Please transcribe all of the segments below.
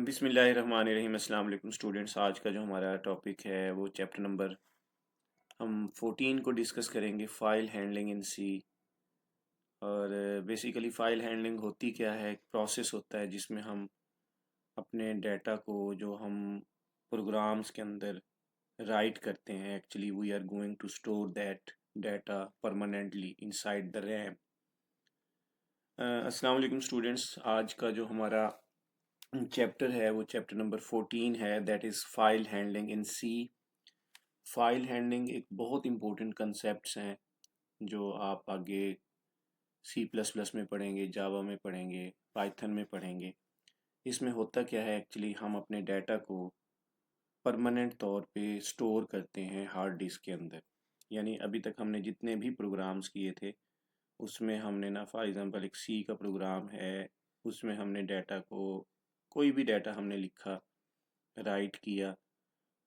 बिस्मिल्लाहिर्रहमानिर्रहीम। अस्सलाम वालेकुम स्टूडेंट्स। आज का जो हमारा टॉपिक है वो चैप्टर नंबर हम 14 को डिस्कस करेंगे, फ़ाइल हैंडलिंग इन सी। और बेसिकली फ़ाइल हैंडलिंग होती क्या है, एक प्रोसेस होता है जिसमें हम अपने डाटा को जो हम प्रोग्राम्स के अंदर राइट करते हैं, actually we are going to store that data permanently inside the RAM. अस्सलाम वालेकुम स्टूडेंट्स। आज का जो हमारा चैप्टर है वो चैप्टर नंबर 14 है, that is file handling in C. File handling एक बहुत इंपॉर्टेंट कंसेप्ट्स हैं जो आप आगे सी प्लस प्लस में पढ़ेंगे, जावा में पढ़ेंगे, पाइथन में पढ़ेंगे। इसमें होता क्या है, एक्चुअली हम अपने डाटा को परमानेंट तौर पे स्टोर करते हैं हार्ड डिस्क के अंदर। यानी अभी तक हमने जितने भी प्रोग्राम्स किए थे उसमें हमने ना, फॉर एग्ज़ाम्पल एक सी का प्रोग्राम है, उसमें हमने डाटा को, कोई भी डाटा हमने लिखा, राइट किया,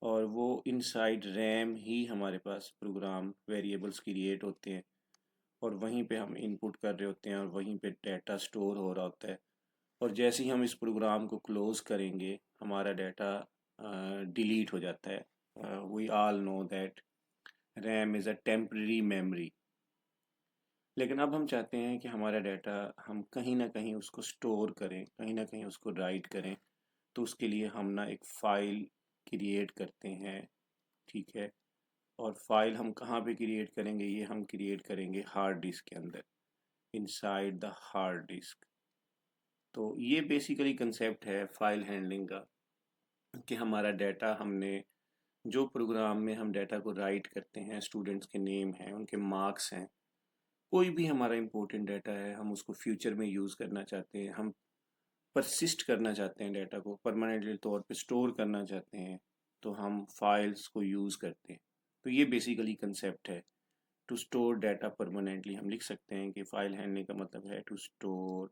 और वो इनसाइड रैम ही हमारे पास प्रोग्राम वेरिएबल्स क्रिएट होते हैं और वहीं पे हम इनपुट कर रहे होते हैं और वहीं पे डाटा स्टोर हो रहा होता है। और जैसे ही हम इस प्रोग्राम को क्लोज़ करेंगे हमारा डाटा डिलीट हो जाता है। We all know that RAM is a temporary memory. लेकिन अब हम चाहते हैं कि हमारा डाटा हम कहीं ना कहीं उसको स्टोर करें, कहीं ना कहीं उसको राइट करें। तो उसके लिए हम ना एक फ़ाइल क्रिएट करते हैं, ठीक है। और फाइल हम कहाँ पे क्रिएट करेंगे, ये हम क्रिएट करेंगे हार्ड डिस्क के अंदर, इनसाइड द हार्ड डिस्क। तो ये बेसिकली कंसेप्ट है फाइल हैंडलिंग का, कि हमारा डाटा, हमने जो प्रोग्राम में हम डाटा को राइट करते हैं, स्टूडेंट्स के नेम हैं, उनके मार्क्स हैं, कोई भी हमारा इंपॉर्टेंट डाटा है, हम उसको फ्यूचर में यूज़ करना चाहते हैं, हम परसिस्ट करना चाहते हैं, डाटा को परमानेंटली तौर पे स्टोर करना चाहते हैं, तो हम फाइल्स को यूज़ करते हैं। तो ये बेसिकली कंसेप्ट है। टू स्टोर डाटा परमानेंटली हम लिख सकते हैं कि फाइल हैंडलिंग का मतलब है टू स्टोर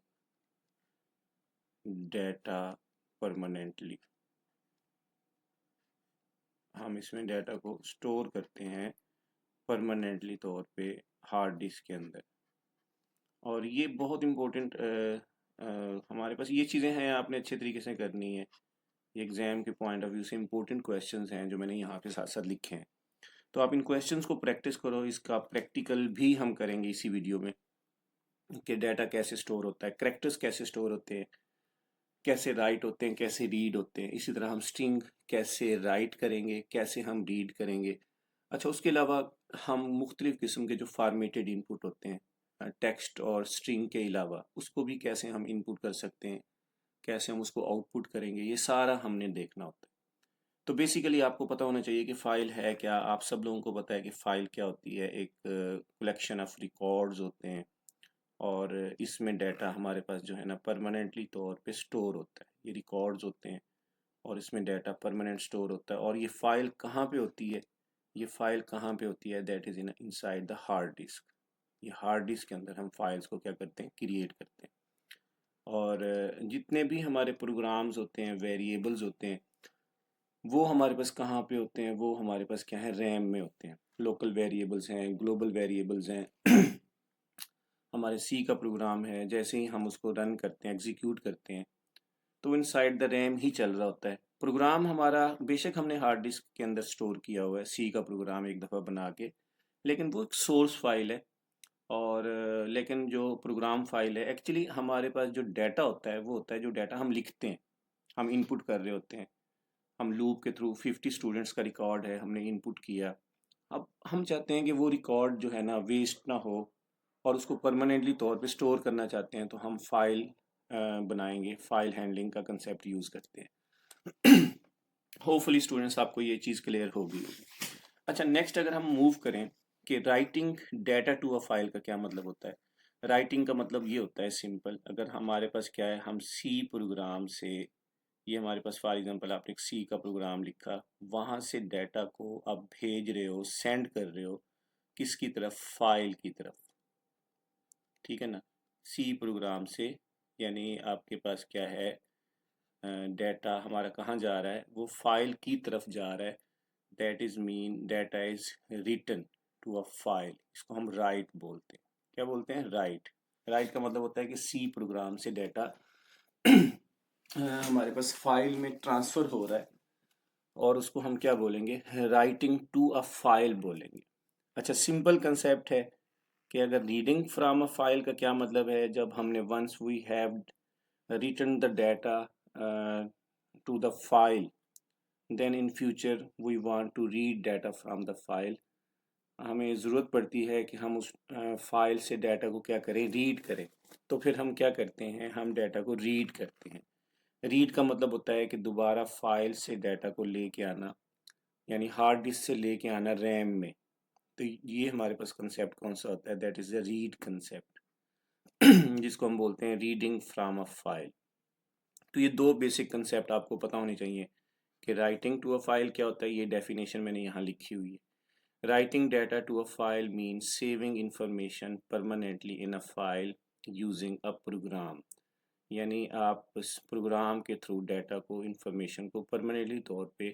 डाटा परमानेंटली। हम इसमें डाटा को स्टोर करते हैं परमानेंटली तौर पे हार्ड डिस्क के अंदर। और ये बहुत इम्पोर्टेंट, हमारे पास ये चीज़ें हैं, आपने अच्छे तरीके से करनी है। ये एग्ज़ाम के पॉइंट ऑफ व्यू से इम्पोर्टेंट क्वेश्चंस हैं जो मैंने यहाँ पे साथ साथ लिखे हैं। तो आप इन क्वेश्चंस को प्रैक्टिस करो, इसका प्रैक्टिकल भी हम करेंगे इसी वीडियो में, कि डाटा कैसे स्टोर होता है, कैरेक्टर्स कैसे स्टोर होते हैं, कैसे राइट होते हैं, कैसे रीड होते हैं। इसी तरह हम स्ट्रिंग कैसे राइट करेंगे, कैसे हम रीड करेंगे। अच्छा, उसके अलावा हम मुख्तलिफ़ किस्म के जो फार्मेटेड इनपुट होते हैं, टेक्स्ट और स्ट्रिंग के अलावा, उसको भी कैसे हम इनपुट कर सकते हैं, कैसे हम उसको आउटपुट करेंगे, ये सारा हमने देखना होता है। तो बेसिकली आपको पता होना चाहिए कि फ़ाइल है क्या। आप सब लोगों को पता है कि फ़ाइल क्या होती है। एक कलेक्शन ऑफ रिकॉर्ड्स होते हैं और इसमें डाटा हमारे पास जो है ना परमानेंटली तौर पे स्टोर होता है। ये रिकॉर्ड्स होते हैं और इसमें डाटा परमानेंट स्टोर होता है। और ये फ़ाइल कहाँ पे होती है, ये फ़ाइल कहाँ पे होती है, that is in inside the hard disk. ये हार्ड डिस्क के अंदर हम फाइल्स को क्या करते हैं, क्रिएट करते हैं। और जितने भी हमारे प्रोग्राम्स होते हैं, वेरिएबल्स होते हैं, वो हमारे पास कहाँ पे होते हैं, वो हमारे पास क्या है, रैम में होते हैं। लोकल वेरिएबल्स हैं, ग्लोबल वेरिएबल्स हैं। हमारे सी का प्रोग्राम है, जैसे ही हम उसको रन करते हैं, एग्जीक्यूट करते हैं, तो इनसाइड द रैम ही चल रहा होता है प्रोग्राम हमारा। बेशक हमने हार्ड डिस्क के अंदर स्टोर किया हुआ है सी का प्रोग्राम एक दफ़ा बना के, लेकिन वो एक सोर्स फाइल है। और लेकिन जो प्रोग्राम फाइल है, एक्चुअली हमारे पास जो डाटा होता है वो होता है जो डाटा हम लिखते हैं, हम इनपुट कर रहे होते हैं। हम लूप के थ्रू 50 स्टूडेंट्स का रिकॉर्ड है, हमने इनपुट किया। अब हम चाहते हैं कि वो रिकॉर्ड जो है ना वेस्ट ना हो और उसको परमानेंटली तौर पे स्टोर करना चाहते हैं, तो हम फाइल बनाएंगे, फाइल हैंडलिंग का कंसेप्ट यूज़ करते हैं। होपफुली स्टूडेंट्स आपको ये चीज़ क्लियर होगी। अच्छा, नेक्स्ट अगर हम मूव करें कि writing data to a file का क्या मतलब होता है। राइटिंग का मतलब ये होता है सिंपल, अगर हमारे पास क्या है, हम सी प्रोग्राम से, ये हमारे पास फॉर एग्जांपल आपने एक सी का प्रोग्राम लिखा, वहाँ से डाटा को आप भेज रहे हो, सेंड कर रहे हो किसकी तरफ, फाइल की तरफ, ठीक है ना। सी प्रोग्राम से, यानी आपके पास क्या है, डाटा हमारा कहाँ जा रहा है, वो फाइल की तरफ जा रहा है। That is mean data is written to a file. इसको हम राइट बोलते हैं। क्या बोलते हैं, राइट। राइट का मतलब होता है कि सी प्रोग्राम से डाटा हमारे पास फाइल में ट्रांसफ़र हो रहा है और उसको हम क्या बोलेंगे, राइटिंग टू अ फाइल बोलेंगे। अच्छा, सिंपल कंसेप्ट है कि अगर रीडिंग फ्रॉम अ फाइल का क्या मतलब है, जब हमने once we have written the data to the file, then in future we want to read data from the file, हमें ज़रूरत पड़ती है कि हम उस फाइल से डाटा को क्या करें, रीड करें। तो फिर हम क्या करते हैं, हम डाटा को रीड करते हैं। रीड का मतलब होता है कि दोबारा फाइल से डाटा को लेके आना, यानी हार्ड डिस्क से लेके आना रैम में। तो ये हमारे पास कंसेप्ट कौन सा होता है, that is the read concept, जिसको हम बोलते हैं रीडिंग फ्रॉम अ फाइल। तो ये दो बेसिक कंसेप्ट आपको पता होने चाहिए कि राइटिंग टू अ फाइल क्या होता है, ये डेफिनेशन मैंने यहाँ लिखी हुई है। Writing data to a file means saving information permanently in a file using a program। यानी आप इस प्रोग्राम के थ्रू डाटा को, इंफॉर्मेशन को परमानेंटली तौर पे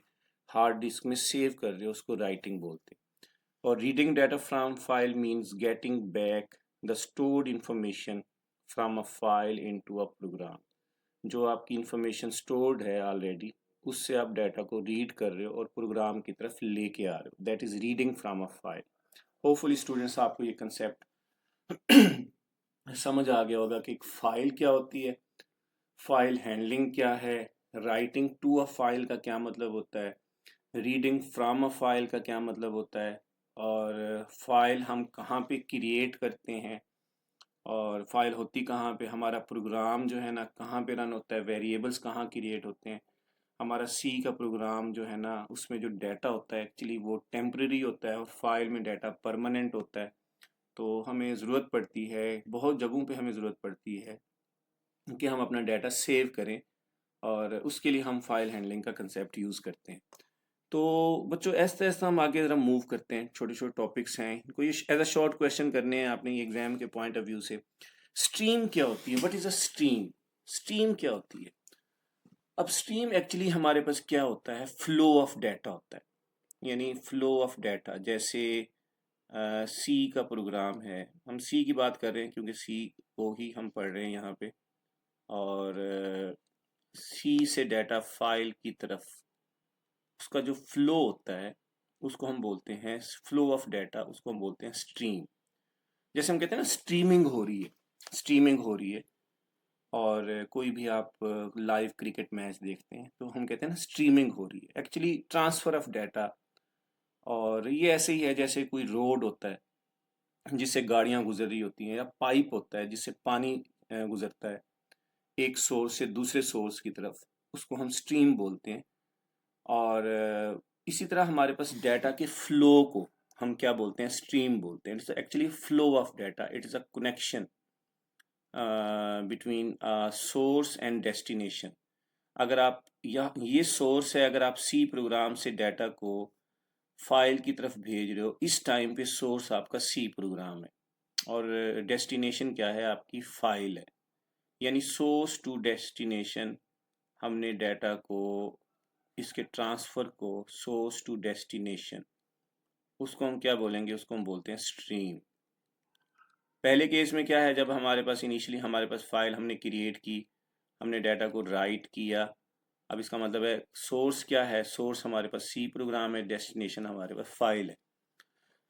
हार्ड डिस्क में सेव कर रहे हो, उसको राइटिंग बोलते हैं। और reading data from file means getting back the stored information from a file into a program. जो आपकी इंफॉर्मेशन स्टोर्ड है ऑलरेडी, उससे आप डाटा को रीड कर रहे हो और प्रोग्राम की तरफ लेके आ रहे हो, that is reading from a file. Hopefully students आपको ये कंसेप्ट समझ आ गया होगा कि एक फ़ाइल क्या होती है, फाइल हैंडलिंग क्या है, राइटिंग टू अ फाइल का क्या मतलब होता है, रीडिंग फ्रॉम अ फाइल का क्या मतलब होता है, और फाइल हम कहाँ पे क्रिएट करते हैं, और फाइल होती कहाँ पे, हमारा प्रोग्राम जो है ना कहाँ पे रन होता है, वेरिएबल्स कहाँ क्रिएट होते हैं। हमारा सी का प्रोग्राम जो है ना, उसमें जो डाटा होता है एक्चुअली वो टेम्परेरी होता है और फाइल में डाटा परमानेंट होता है। तो हमें ज़रूरत पड़ती है, बहुत जगहों पे हमें ज़रूरत पड़ती है कि हम अपना डाटा सेव करें, और उसके लिए हम फाइल हैंडलिंग का कंसेप्ट यूज़ करते हैं। तो बच्चों, ऐसा ऐसा हम आगे ज़रा मूव करते हैं, छोटे छोटे टॉपिक्स हैं, इनको ये एज अ शॉर्ट क्वेश्चन करने हैं आपने एग्जाम के पॉइंट ऑफ व्यू से। स्ट्रीम क्या होती है, what is a stream, stream क्या होती है। अब स्ट्रीम एक्चुअली हमारे पास क्या होता है, फ्लो ऑफ डाटा होता है, यानी फ्लो ऑफ डाटा। जैसे सी का प्रोग्राम है, हम सी की बात कर रहे हैं क्योंकि सी को ही हम पढ़ रहे हैं यहाँ पे, और सी से डाटा फाइल की तरफ उसका जो फ्लो होता है, उसको हम बोलते हैं फ्लो ऑफ डाटा, उसको हम बोलते हैं स्ट्रीम। जैसे हम कहते हैं ना स्ट्रीमिंग हो रही है, स्ट्रीमिंग हो रही है, और कोई भी आप लाइव क्रिकेट मैच देखते हैं तो हम कहते हैं ना स्ट्रीमिंग हो रही है, एक्चुअली ट्रांसफ़र ऑफ डाटा। और ये ऐसे ही है जैसे कोई रोड होता है जिससे गाड़ियां गुजर रही होती हैं, या पाइप होता है जिससे पानी गुजरता है एक सोर्स से दूसरे सोर्स की तरफ, उसको हम स्ट्रीम बोलते हैं। और इसी तरह हमारे पास डाटा के फ्लो को हम क्या बोलते हैं, स्ट्रीम बोलते हैं। It's actually flow of data, it is a connection between source and destination. अगर आप, या ये सोर्स है, अगर आप सी प्रोग्राम से डाटा को फाइल की तरफ भेज रहे हो, इस टाइम पे सोर्स आपका सी प्रोग्राम है और डेस्टिनेशन क्या है, आपकी फाइल है। यानी सोर्स टू डेस्टिनेशन, हमने डाटा को, इसके ट्रांसफ़र को सोर्स टू डेस्टिनेशन, उसको हम क्या बोलेंगे, उसको हम बोलते हैं स्ट्रीम। पहले केस में क्या है, जब हमारे पास इनिशियली हमारे पास फाइल हमने क्रिएट की, हमने डाटा को राइट किया। अब इसका मतलब है सोर्स क्या है, सोर्स हमारे पास सी प्रोग्राम है, डेस्टिनेशन हमारे पास फाइल है।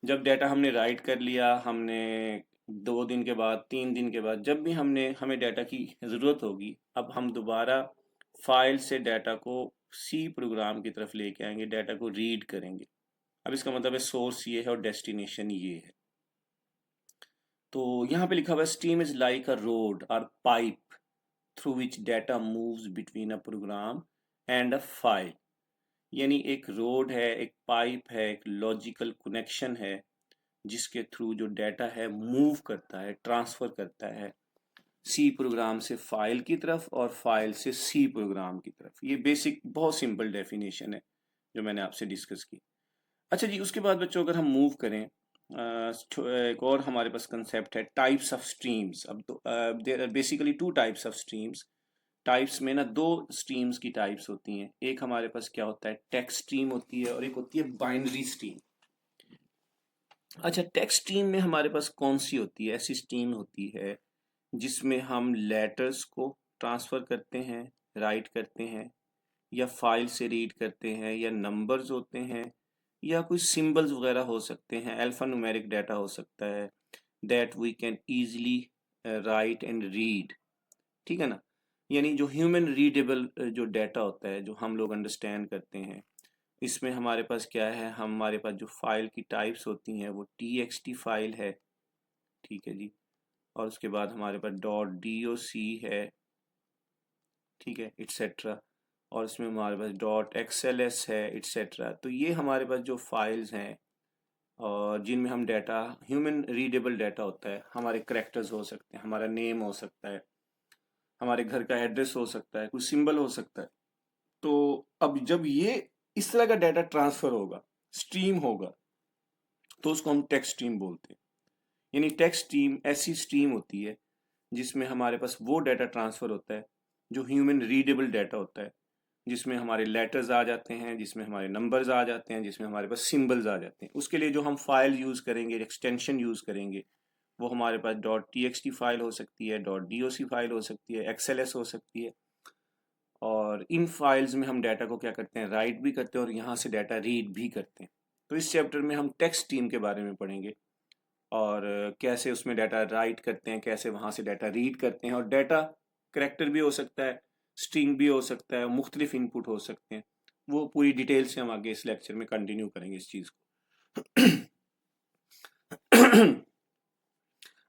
जब डाटा हमने राइट कर लिया, हमने 2 दिन के बाद, 3 दिन के बाद, जब भी हमें डाटा की ज़रूरत होगी, अब हम दोबारा फाइल से डाटा को सी प्रोग्राम की तरफ लेके आएंगे, डाटा को रीड करेंगे। अब इसका मतलब है सोर्स ये है और डेस्टिनेशन ये है। तो यहाँ पे लिखा हुआ है stream is like a road और pipe through which data moves between a program and a file. यानी एक रोड है, एक पाइप है, एक लॉजिकल कनेक्शन है जिसके थ्रू जो डाटा है मूव करता है, ट्रांसफ़र करता है सी प्रोग्राम से फाइल की तरफ और फाइल से सी प्रोग्राम की तरफ। ये बेसिक बहुत सिंपल डेफिनेशन है जो मैंने आपसे डिस्कस की। अच्छा जी, उसके बाद बच्चों अगर हम मूव करें, एक और हमारे पास कंसेप्ट है टाइप्स ऑफ स्ट्रीम्स। अब तो there are basically two types of streams. Types में ना दो स्ट्रीम्स की टाइप्स होती हैं। एक हमारे पास क्या होता है, टेक्स्ट स्ट्रीम होती है, और एक होती है बाइनरी स्ट्रीम। अच्छा, टेक्स्ट स्ट्रीम में हमारे पास कौन सी होती है, ऐसी स्ट्रीम होती है जिसमें हम लेटर्स को ट्रांसफ़र करते हैं, राइट करते हैं, या फाइल से रीड करते हैं, या नंबर्स होते हैं, या कुछ सिंबल्स वगैरह हो सकते हैं, अल्फा न्यूमेरिक डाटा हो सकता है, that we can easily write and read. ठीक है ना। यानी जो ह्यूमन रीडेबल जो डाटा होता है, जो हम लोग अंडरस्टैंड करते हैं, इसमें हमारे पास क्या है, हमारे पास जो फाइल की टाइप्स होती हैं वो टीएक्सटी फाइल है, ठीक है जी, और उसके बाद हमारे पास .doc है, ठीक है, इट्सेट्रा, और इसमें हमारे पास .xls है, इट्सेट्रा। तो ये हमारे पास जो फाइल्स हैं और जिनमें हम डाटा, ह्यूमन रीडेबल डाटा होता है, हमारे करेक्टर्स हो सकते हैं, हमारा नेम हो सकता है, हमारे घर का एड्रेस हो सकता है, कुछ सिंबल हो सकता है। तो अब जब ये इस तरह का डाटा ट्रांसफर होगा, स्ट्रीम होगा, तो उसको हम टेक्स्ट स्ट्रीम बोलते हैं। यानी टेक्स्ट स्ट्रीम ऐसी स्ट्रीम होती है जिसमें हमारे पास वो डाटा ट्रांसफर होता है जो ह्यूमन रीडेबल डाटा होता है, जिसमें हमारे लेटर्स आ जाते हैं, जिसमें हमारे नंबर्स आ जाते हैं, जिसमें हमारे पास सिंबल्स आ जाते हैं। उसके लिए जो हम फाइल यूज़ करेंगे, एक्सटेंशन यूज़ करेंगे, वो हमारे पास .txt फाइल हो सकती है, .doc फाइल हो सकती है, XLS हो सकती है। और इन फाइल्स में हम डाटा को क्या करते हैं, राइट भी करते हैं और यहाँ से डाटा रीड भी करते हैं। तो इस चैप्टर में हम टेक्स्ट स्ट्रीम के बारे में पढ़ेंगे, और कैसे उसमें डाटा राइट करते हैं, कैसे वहाँ से डाटा रीड करते हैं, और डाटा करेक्टर भी हो सकता है, स्ट्रिंग भी हो सकता है, मुख्तलिफ इनपुट हो सकते हैं। वो पूरी डिटेल से हम आगे इस लेक्चर में कंटिन्यू करेंगे इस चीज़ को।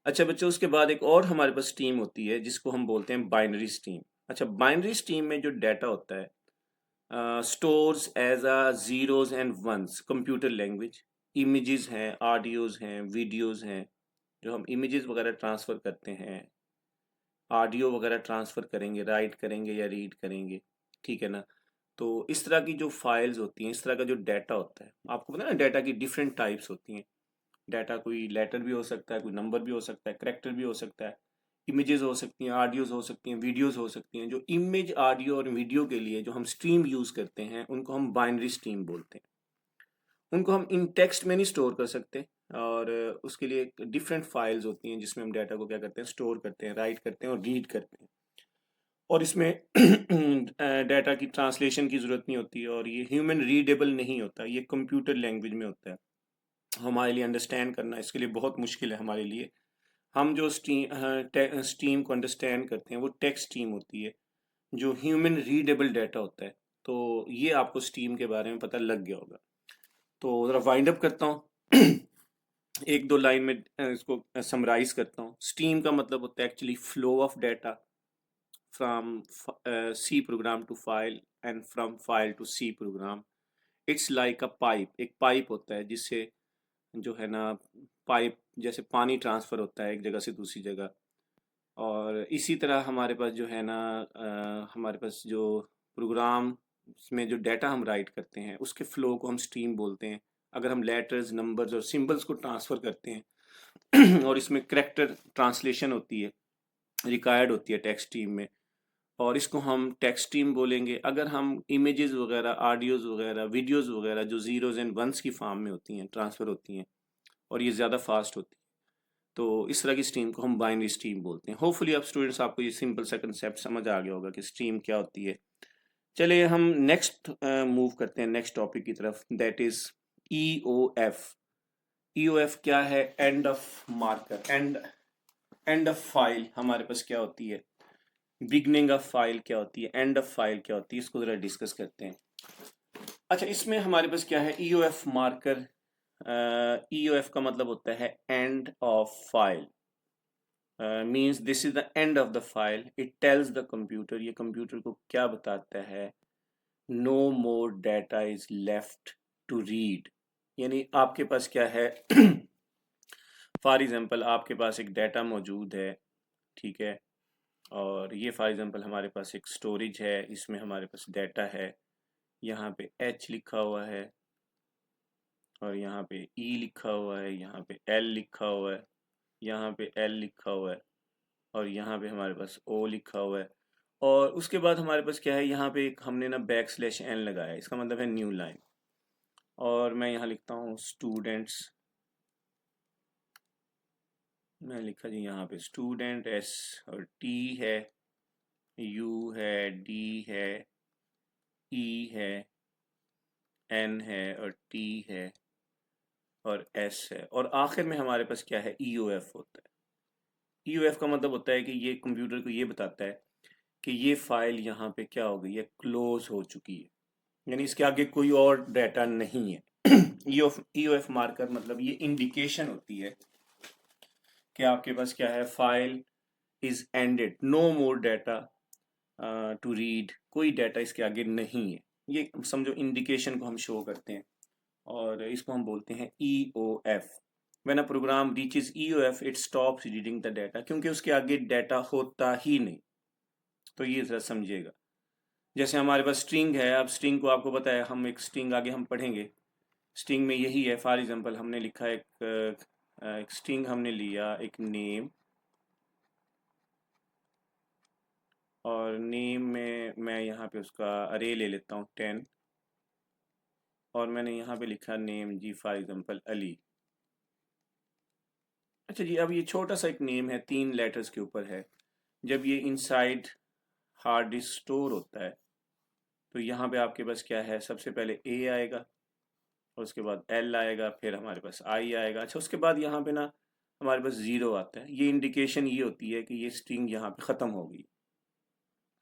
अच्छा बच्चों, उसके बाद एक और हमारे पास स्ट्रीम होती है जिसको हम बोलते हैं बाइनरी स्ट्रीम। अच्छा, बाइनरी स्ट्रीम में जो डाटा होता है stores as a zeros and ones, computer language, images हैं, ऑडियोज हैं, वीडियोज हैं, जो हम इमेजेस वगैरह ट्रांसफ़र करते हैं, ऑडियो वगैरह ट्रांसफ़र करेंगे, राइट करेंगे या रीड करेंगे, ठीक है ना। तो इस तरह की जो फाइल्स होती हैं, इस तरह का जो डाटा होता है, आपको पता है ना, डाटा की डिफरेंट टाइप्स होती हैं। डाटा कोई लेटर भी हो सकता है, कोई नंबर भी हो सकता है, करेक्टर भी हो सकता है, इमेजेस हो सकती हैं, ऑडियोज हो सकती हैं, वीडियोस हो सकती हैं। जो इमेज, ऑडियो और वीडियो के लिए जो हम स्ट्रीम यूज़ करते हैं, उनको हम बाइनरी स्ट्रीम बोलते हैं। उनको हम इन टेक्स्ट में नहीं स्टोर कर सकते, और उसके लिए डिफरेंट फाइल्स होती हैं जिसमें हम डाटा को क्या करते हैं, स्टोर करते हैं, राइट करते हैं और रीड करते हैं। और इसमें डाटा की ट्रांसलेशन की ज़रूरत नहीं होती, और ये ह्यूमन रीडेबल नहीं होता, ये कंप्यूटर लैंग्वेज में होता है। हमारे लिए अंडरस्टैंड करना इसके लिए बहुत मुश्किल है हमारे लिए। हम जो स्ट्रीम को अंडरस्टैंड करते हैं वो टेक्स्ट स्ट्रीम होती है, जो ह्यूमन रीडेबल डाटा होता है। तो ये आपको स्ट्रीम के बारे में पता लग गया होगा। तो ज़रा वाइंड अप करता हूँ। एक दो लाइन में इसको समराइज करता हूँ। स्ट्रीम का मतलब होता है actually flow of data from C program to file and from file to C program. It's like a pipe, एक पाइप होता है जिससे जो है ना, पाइप जैसे पानी ट्रांसफ़र होता है एक जगह से दूसरी जगह। और इसी तरह हमारे पास जो है ना, हमारे पास जो प्रोग्राम में जो डाटा हम राइट करते हैं उसके फ़्लो को हम स्ट्रीम बोलते हैं। अगर हम लेटर्स, नंबर्स और सिंबल्स को ट्रांसफ़र करते हैं और इसमें करेक्टर ट्रांसलेशन होती है, रिक्वायर्ड होती है टेक्स्ट स्ट्रीम में, और इसको हम टेक्स्ट स्ट्रीम बोलेंगे। अगर हम इमेजेस वगैरह, ऑडियोज़ वगैरह, वीडियोज़ वगैरह जो ज़ीरोज़ एंड वंस की फॉर्म में होती हैं, ट्रांसफ़र होती हैं, और ये ज़्यादा फास्ट होती है, तो इस तरह की स्ट्रीम को हम बाइनरी स्ट्रीम बोलते हैं। होपफुली आप स्टूडेंट्स, आपको ये सिंपल सा कंसेप्ट समझ आ गया होगा कि स्ट्रीम क्या होती है। चलिए हम नेक्स्ट मूव करते हैं नेक्स्ट टॉपिक की तरफ, दैट इज EOF। EOF क्या है? End of marker, end of file हमारे पास क्या होती है, बिगनिंग ऑफ फाइल क्या होती है, एंड ऑफ फाइल क्या होती है, इसको जरा डिस्कस करते हैं। अच्छा, इसमें हमारे पास क्या है, EOF मार्कर। EOF का मतलब होता है end of file, means this is the end of the file. It tells the computer, ये कंप्यूटर को क्या बताता है, no more data is left to read। यानी आपके पास क्या है, फॉर एग्जांपल आपके पास एक डाटा मौजूद है, ठीक है, और ये फॉर एग्जांपल हमारे पास एक स्टोरेज है, इसमें हमारे पास डाटा है, यहाँ पे H लिखा हुआ है, और यहाँ पे E लिखा हुआ है, यहाँ पे L लिखा हुआ है, यहाँ पे L लिखा हुआ है, और यहाँ पे हमारे पास O लिखा हुआ है। और उसके बाद हमारे पास क्या है, यहाँ पे एक हमने ना \n लगाया है, इसका मतलब है न्यू लाइन। और मैं यहाँ लिखता हूँ स्टूडेंट्स, मैं लिखा जी यहाँ पे स्टूडेंट, S और T है, U है, D है, E है, N है और T है और S है और आखिर में हमारे पास क्या है, EOF होता है। EOF का मतलब होता है कि ये कंप्यूटर को ये बताता है कि ये फाइल यहाँ पे क्या हो गई है, क्लोज हो चुकी है, यानी इसके आगे कोई और डाटा नहीं है। EOF मार्कर मतलब ये इंडिकेशन होती है कि आपके पास क्या है, file is ended, no more data to read, कोई डाटा इसके आगे नहीं है। ये समझो इंडिकेशन को हम शो करते हैं और इसको हम बोलते हैं EOF। When a program reaches EOF it stops reading the data, क्योंकि उसके आगे डाटा होता ही नहीं। तो ये जरा समझिएगा, जैसे हमारे पास स्ट्रिंग है, अब स्ट्रिंग को आपको पता है, हम एक स्ट्रिंग आगे हम पढ़ेंगे, स्ट्रिंग में यही है। फॉर एग्जांपल हमने लिखा एक स्ट्रिंग हमने लिया, एक नेम, और नेम में मैं यहाँ पे उसका अरे ले लेता हूँ 10, और मैंने यहाँ पे लिखा नेम जी, फॉर एग्जांपल अली। अच्छा जी, अब ये छोटा सा एक नेम है, 3 लेटर्स के ऊपर है। जब ये इनसाइड हार्ड डिस्क स्टोर होता है तो यहाँ पे आपके पास क्या है, सबसे पहले ए आएगा और उसके बाद एल आएगा, फिर हमारे पास आई आएगा। अच्छा, उसके बाद यहाँ पे ना हमारे पास ज़ीरो आता है। ये इंडिकेशन ये होती है कि ये स्ट्रिंग यहाँ पे ख़त्म हो गई,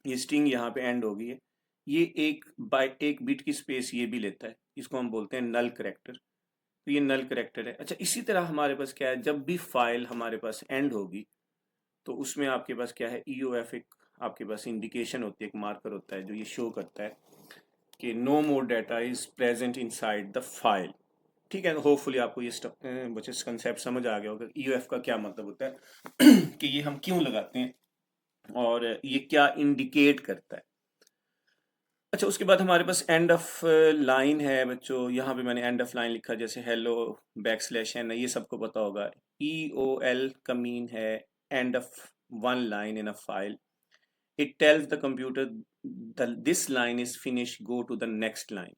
ये स्ट्रिंग यहाँ पे एंड हो गई है। ये एक बिट की स्पेस ये भी लेता है, इसको हम बोलते हैं नल करेक्टर। तो ये नल करेक्टर है। अच्छा, इसी तरह हमारे पास क्या है, जब भी फाइल हमारे पास एंड होगी तो उसमें आपके पास क्या है, EOF एक आपके पास इंडिकेशन होती है, एक मार्कर होता है जो ये शो करता है कि no more data is present inside the file. ठीक है, होपफुली आपको ये बच्चे कंसेप्ट समझ आ गया होगा EOF का क्या मतलब होता है कि ये हम क्यों लगाते हैं और ये क्या इंडिकेट करता है। अच्छा, उसके बाद हमारे पास एंड ऑफ लाइन है बच्चों, यहाँ पे मैंने एंड ऑफ लाइन लिखा, जैसे हेलो _n, ये सबको पता होगा। EOL का मीन है end of one line in a file. It tells the computer this line is finish, go to the next line.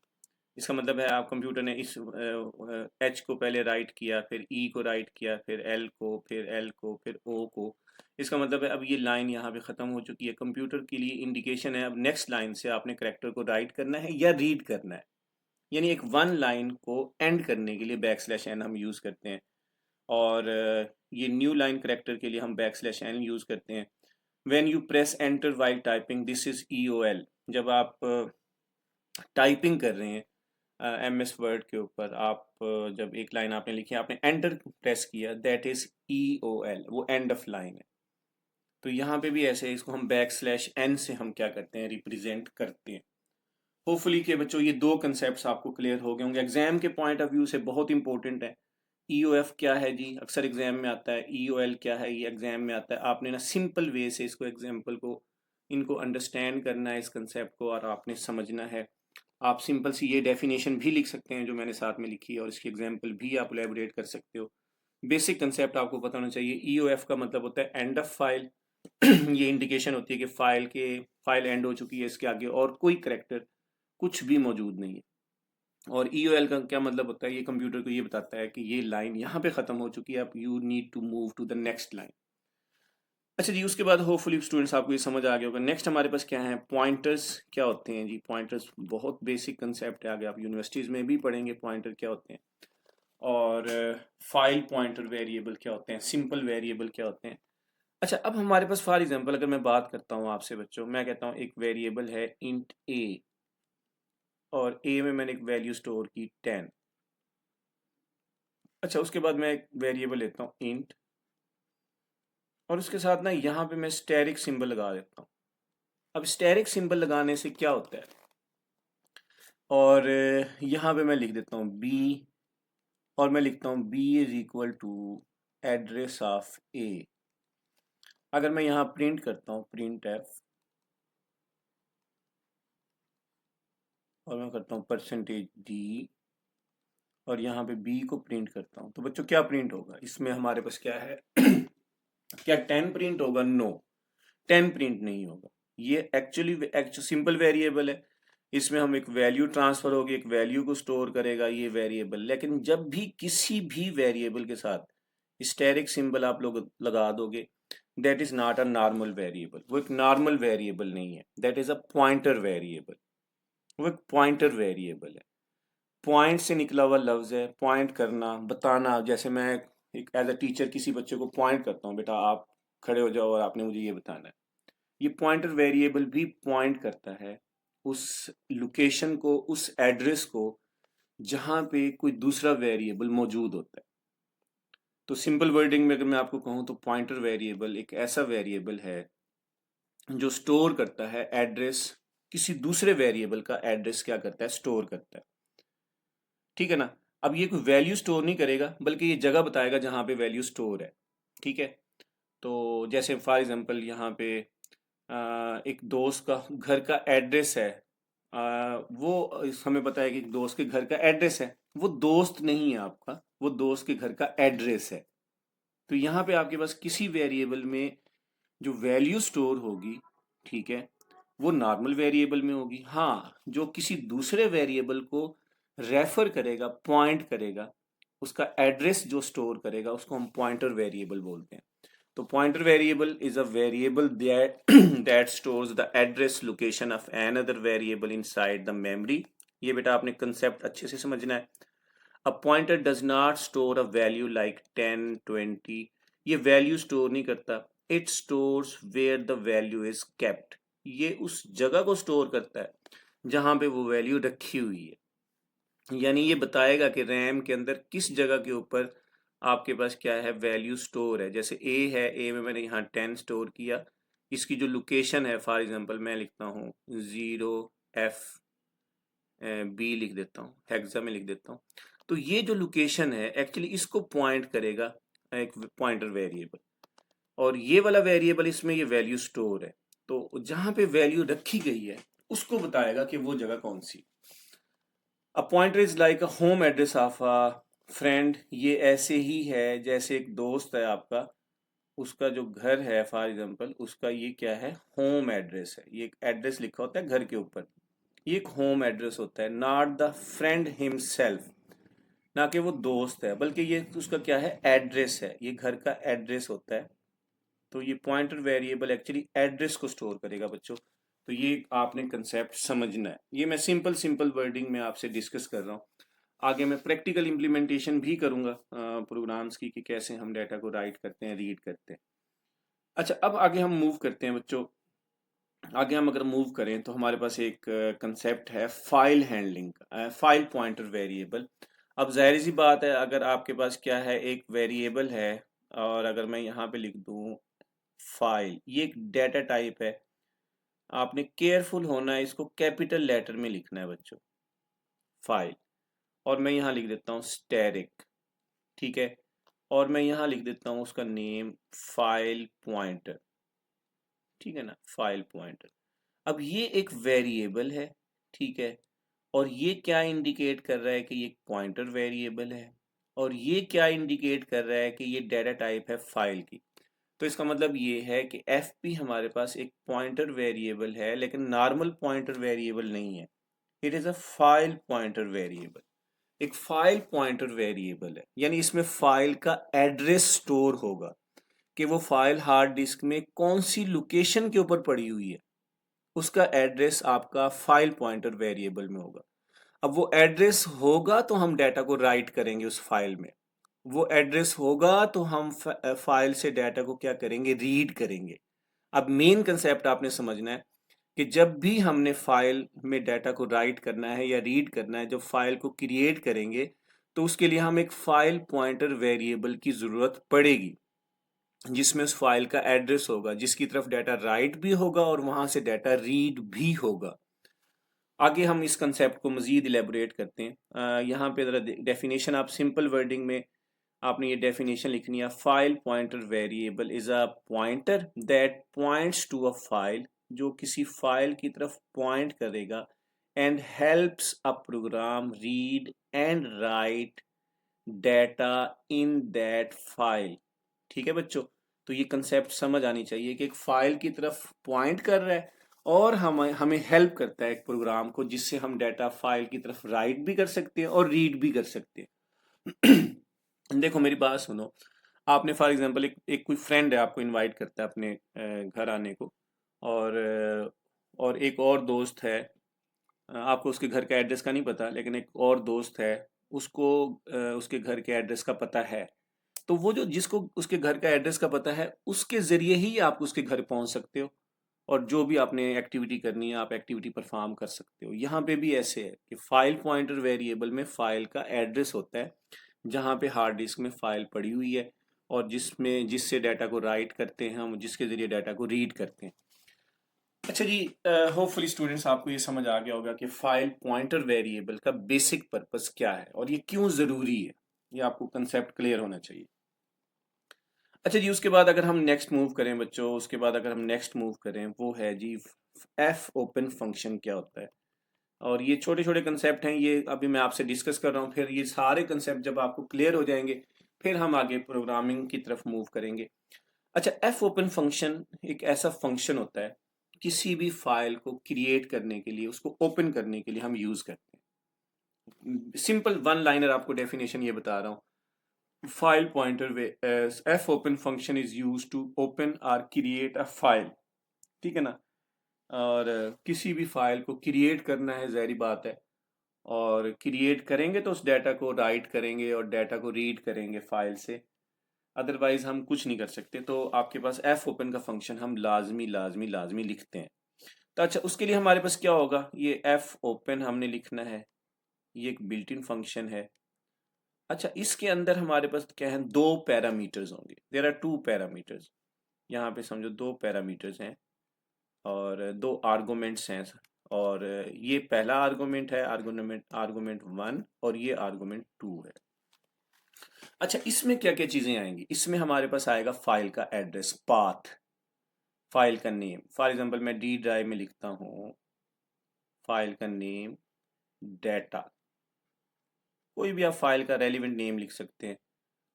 इसका मतलब है आप कंप्यूटर ने इस H को पहले राइट किया, फिर E को राइट किया, फिर L को, फिर L को, फिर O को। इसका मतलब है अब ये लाइन यहाँ पे ख़त्म हो चुकी है। कंप्यूटर के लिए इंडिकेशन है अब नेक्स्ट लाइन से आपने करेक्टर को राइट करना है या रीड करना है। यानी एक वन लाइन को एंड करने के लिए \n हम यूज़ करते हैं, और ये न्यू लाइन करेक्टर के लिए हम \n यूज़ करते हैं। When you press enter while typing, this is EOL। जब आप टाइपिंग कर रहे हैं MS वर्ड के ऊपर, आप जब एक लाइन आपने लिखी, आपने एंटर प्रेस किया, दैट इज EOL, वो एंड ऑफ लाइन है। तो यहाँ पे भी ऐसे इसको हम \n से हम क्या करते हैं, रिप्रेजेंट करते हैं। होपफुली के बच्चों ये दो कंसेप्ट आपको क्लियर हो गए होंगे। एग्जाम के पॉइंट ऑफ व्यू से बहुत इंपॉर्टेंट है। EOF क्या है जी, अक्सर एग्जाम में आता है। EOL क्या है, ये एग्जाम में आता है। आपने ना सिंपल वे से इसको एग्जाम्पल को इनको अंडरस्टैंड करना है, इस कंसेप्ट को, और आपने समझना है। आप सिंपल सी ये डेफिनेशन भी लिख सकते हैं जो मैंने साथ में लिखी है, और इसकी एग्जाम्पल भी आप एलेबोरेट कर सकते हो। बेसिक कंसेप्ट आपको पता होना चाहिए। EOF का मतलब होता है एंड ऑफ फाइल। ये इंडिकेशन होती है कि फाइल एंड हो चुकी है, इसके आगे और कोई करेक्टर कुछ भी मौजूद नहीं है। और EOL का क्या मतलब होता है, ये कंप्यूटर को ये बताता है कि ये लाइन यहाँ पे ख़त्म हो चुकी है, अब you need to move to the next line. अच्छा जी, उसके बाद होपफुली स्टूडेंट्स आपको ये समझ आ गया होगा। नेक्स्ट हमारे पास क्या है, पॉइंटर्स क्या होते हैं जी। पॉइंटर्स बहुत बेसिक कंसेप्ट है, आगे आप यूनिवर्सिटीज़ में भी पढ़ेंगे पॉइंटर क्या होते हैं, और फाइल पॉइंटर वेरिएबल क्या होते हैं, सिंपल वेरिएबल क्या होते हैं। अच्छा, अब हमारे पास फॉर एग्जांपल अगर मैं बात करता हूँ आपसे बच्चों, मैं कहता हूँ एक वेरिएबल है int a, और a में मैंने एक वैल्यू स्टोर की 10। अच्छा, उसके बाद मैं एक वेरिएबल लेता हूँ int, और उसके साथ ना यहाँ पे मैं स्टैटिक सिंबल लगा देता हूँ। अब स्टैटिक सिंबल लगाने से क्या होता है, और यहाँ पे मैं लिख देता हूँ b, और मैं लिखता हूँ b is equal to address of a। अगर मैं यहाँ प्रिंट करता हूँ printf, और मैं करता हूँ %d, और यहाँ पे b को प्रिंट करता हूँ, तो बच्चों क्या प्रिंट होगा, इसमें हमारे पास क्या है क्या 10 प्रिंट होगा? नो, 10 प्रिंट नहीं होगा। ये एक्चुअली सिंपल वेरिएबल है, इसमें हम एक वैल्यू ट्रांसफर होगी, एक वैल्यू को स्टोर करेगा ये वेरिएबल। लेकिन जब भी किसी भी वेरिएबल के साथ स्टैटिक सिंबल आप लोग लगा दोगे, that is not a normal variable, वो एक नॉर्मल वेरिएबल नहीं है, that is a pointer variable, वो एक पॉइंटर वेरिएबल है, पॉइंट से निकला हुआ लफ्ज है, पॉइंट करना, बताना। जैसे मैं एक एज अ टीचर किसी बच्चे को पॉइंट करता हूँ, बेटा आप खड़े हो जाओ और आपने मुझे ये बताना है, ये पॉइंटर वेरिएबल भी पॉइंट करता है उस लोकेशन को, उस एड्रेस को जहां पे कोई दूसरा वेरिएबल मौजूद होता है। तो सिंपल वर्डिंग में अगर मैं आपको कहूं तो पॉइंटर वेरिएबल एक ऐसा वेरिएबल है जो स्टोर करता है एड्रेस, किसी दूसरे वेरिएबल का एड्रेस क्या करता है, स्टोर करता है। ठीक है ना। अब ये कोई वैल्यू स्टोर नहीं करेगा, बल्कि ये जगह बताएगा जहां पे वैल्यू स्टोर है। ठीक है। तो जैसे फॉर एग्जांपल यहाँ पे एक दोस्त का घर का एड्रेस है, वो हमें पता है कि एक दोस्त के घर का एड्रेस है, वो दोस्त नहीं है आपका, वो दोस्त के घर का एड्रेस है। तो यहाँ पे आपके पास किसी वेरिएबल में जो वैल्यू स्टोर होगी, ठीक है, वो नॉर्मल वेरिएबल में होगी। हाँ, जो किसी दूसरे वेरिएबल को रेफर करेगा, पॉइंट करेगा, उसका एड्रेस जो स्टोर करेगा, उसको हम पॉइंटर वेरिएबल बोलते हैं। तो pointer variable is a variable that that stores the address location of another variable inside the memory. ये बेटा आपने कंसेप्ट अच्छे से समझना है। A pointer does not store a value like 10, 20। ये वैल्यू स्टोर नहीं करता, it stores where the value is kept. ये उस जगह को स्टोर करता है जहां पे वो वैल्यू रखी हुई है। यानी ये बताएगा कि रैम के अंदर किस जगह के ऊपर आपके पास क्या है, वैल्यू स्टोर है। जैसे ए है, ए में मैंने यहाँ 10 स्टोर किया, इसकी जो लोकेशन है फॉर एग्जांपल मैं लिखता हूँ 0F बी लिख देता हूँ, हेक्सा में लिख देता हूँ। तो ये जो लोकेशन है एक्चुअली इसको पॉइंट करेगा एक पॉइंटर वेरिएबल, और ये वाला वेरिएबल इसमें ये वैल्यू स्टोर है। तो जहां पे वैल्यू रखी गई है उसको बताएगा कि वो जगह कौन सी। A pointer is like a home address of a friend. ये ऐसे ही है जैसे एक दोस्त है आपका, उसका जो घर है फॉर एग्जांपल, उसका ये क्या है, होम एड्रेस है। ये एक एड्रेस लिखा होता है घर के ऊपर, ये एक होम एड्रेस होता है, नॉट द फ्रेंड हिमसेल्फ, ना कि वो दोस्त है, बल्कि ये उसका क्या है, एड्रेस है, ये घर का एड्रेस होता है। तो ये पॉइंटर वेरिएबल एक्चुअली एड्रेस को स्टोर करेगा बच्चों। तो ये आपने कंसेप्ट समझना है। ये मैं सिंपल सिंपल वर्डिंग में आपसे डिस्कस कर रहा हूँ। आगे मैं प्रैक्टिकल इम्प्लीमेंटेशन भी करूंगा प्रोग्राम्स की, कि कैसे हम डाटा को राइट करते हैं, रीड करते हैं। अच्छा, अब आगे हम मूव करते हैं बच्चों। आगे हम अगर मूव करें तो हमारे पास एक कंसेप्ट है file handling, file pointer variable. अब जाहिर सी बात है, अगर आपके पास क्या है, एक वेरिएबल है, और अगर मैं यहाँ पे लिख दूँ फाइल, ये एक डेटा टाइप है, आपने केयरफुल होना है, इसको कैपिटल लेटर में लिखना है बच्चों, फाइल। और मैं यहाँ लिख देता हूँ स्टैरिक, ठीक है। और मैं यहाँ लिख देता हूँ उसका नेम फाइल पॉइंटर, ठीक है ना, फाइल पॉइंटर। अब ये एक वेरिएबल है, ठीक है, और ये क्या इंडिकेट कर रहा है कि ये एक पॉइंटर वेरिएबल है, और ये क्या इंडिकेट कर रहा है कि ये डेटा टाइप है फाइल की। तो इसका मतलब ये है कि fp हमारे पास एक पॉइंटर वेरिएबल है, लेकिन नॉर्मल पॉइंटर वेरिएबल नहीं है, it is a file pointer variable. एक फाइल पॉइंटर वेरिएबल है, यानी इसमें फाइल का एड्रेस स्टोर होगा कि वो फाइल हार्ड डिस्क में कौन सी लोकेशन के ऊपर पड़ी हुई है, उसका एड्रेस आपका फाइल पॉइंटर वेरिएबल में होगा। अब वो एड्रेस होगा तो हम डाटा को राइट करेंगे उस फाइल में, वो एड्रेस होगा तो हम फाइल से डाटा को क्या करेंगे, रीड करेंगे। अब मेन कंसेप्ट आपने समझना है कि जब भी हमने फाइल में डाटा को राइट करना है या रीड करना है, जब फाइल को क्रिएट करेंगे तो उसके लिए हम एक फाइल पॉइंटर वेरिएबल की जरूरत पड़ेगी, जिसमें उस फाइल का एड्रेस होगा, जिसकी तरफ डाटा राइट भी होगा और वहां से डाटा रीड भी होगा। आगे हम इस कंसेप्ट को मजीद इलेबोरेट करते हैं। यहाँ पे जरा डेफिनेशन आप सिंपल वर्डिंग में आपने ये डेफिनेशन लिखनी है। File pointer variable is a pointer that points to a file, जो किसी फाइल की तरफ पॉइंट करेगा, and helps a program read and write data in that file. ठीक है बच्चों। तो ये कंसेप्ट समझ आनी चाहिए कि एक फाइल की तरफ पॉइंट कर रहा है और हमें हमें हेल्प करता है एक प्रोग्राम को, जिससे हम डाटा फाइल की तरफ राइट भी कर सकते हैं और रीड भी कर सकते हैं। देखो मेरी बात सुनो, आपने फॉर एग्जांपल एक कोई फ्रेंड है, आपको इनवाइट करता है अपने घर आने को, और एक और दोस्त है, आपको उसके घर का एड्रेस का नहीं पता, लेकिन एक और दोस्त है, उसको उसके घर के एड्रेस का पता है। तो वो जो जिसको उसके घर का एड्रेस का पता है, उसके ज़रिए ही आप उसके घर पहुंच सकते हो, और जो भी आपने एक्टिविटी करनी है आप एक्टिविटी परफॉर्म कर सकते हो। यहाँ पे भी ऐसे है कि फाइल पॉइंटर वेरिएबल में फाइल का एड्रेस होता है, जहाँ पे हार्ड डिस्क में फाइल पड़ी हुई है, और जिससे डाटा को राइट करते हैं हम, जिसके ज़रिए डाटा को रीड करते हैं। अच्छा जी, होपफुली स्टूडेंट्स आपको ये समझ आ गया होगा कि फाइल पॉइंटर वेरिएबल का बेसिक पर्पस क्या है और ये क्यों ज़रूरी है। ये आपको कंसेप्ट क्लियर होना चाहिए। अच्छा जी, उसके बाद अगर हम नेक्स्ट मूव करें बच्चों, उसके बाद अगर हम नेक्स्ट मूव करें, वो है जी एफ ओपन फंक्शन क्या होता है। और ये छोटे छोटे कंसेप्ट हैं, ये अभी मैं आपसे डिस्कस कर रहा हूँ, फिर ये सारे कंसेप्ट जब आपको क्लियर हो जाएंगे फिर हम आगे प्रोग्रामिंग की तरफ मूव करेंगे। अच्छा, एफ ओपन फंक्शन एक ऐसा फंक्शन होता है, किसी भी फाइल को क्रिएट करने के लिए, उसको ओपन करने के लिए हम यूज करते हैं। सिंपल वन लाइनर आपको डेफिनेशन ये बता रहा हूँ। File pointer F open function is use to open और क्रिएट अ फाइल। ठीक है ना। और किसी भी फाइल को क्रिएट करना है, ज़ाहिर बात है, और क्रिएट करेंगे तो उस डाटा को राइट करेंगे और डाटा को रीड करेंगे फाइल से, अदरवाइज हम कुछ नहीं कर सकते। तो आपके पास एफ ओपन का फंक्शन हम लाजमी लाजमी लाजमी लिखते हैं। तो अच्छा, उसके लिए हमारे पास क्या होगा, ये एफ ओपन हमने लिखना है, ये एक बिल्ट इन फंक्शन है। अच्छा, इसके अंदर हमारे पास क्या है, दो पैरामीटर्स होंगे, देयर आर टू पैरामीटर्स। यहाँ पे समझो दो पैरामीटर्स हैं और दो आर्गुमेंट्स हैं, और ये पहला आर्गुमेंट है, आर्गुमेंट आर्गुमेंट 1, और ये आर्गुमेंट 2 है। अच्छा, इसमें क्या क्या चीजें आएंगी, इसमें हमारे पास आएगा फाइल का एड्रेस, पाथ, फाइल का नेम। फॉर एग्जांपल मैं डी ड्राइव में लिखता हूँ फाइल का नेम डाटा, कोई भी आप फाइल का रेलिवेंट नेम लिख सकते हैं,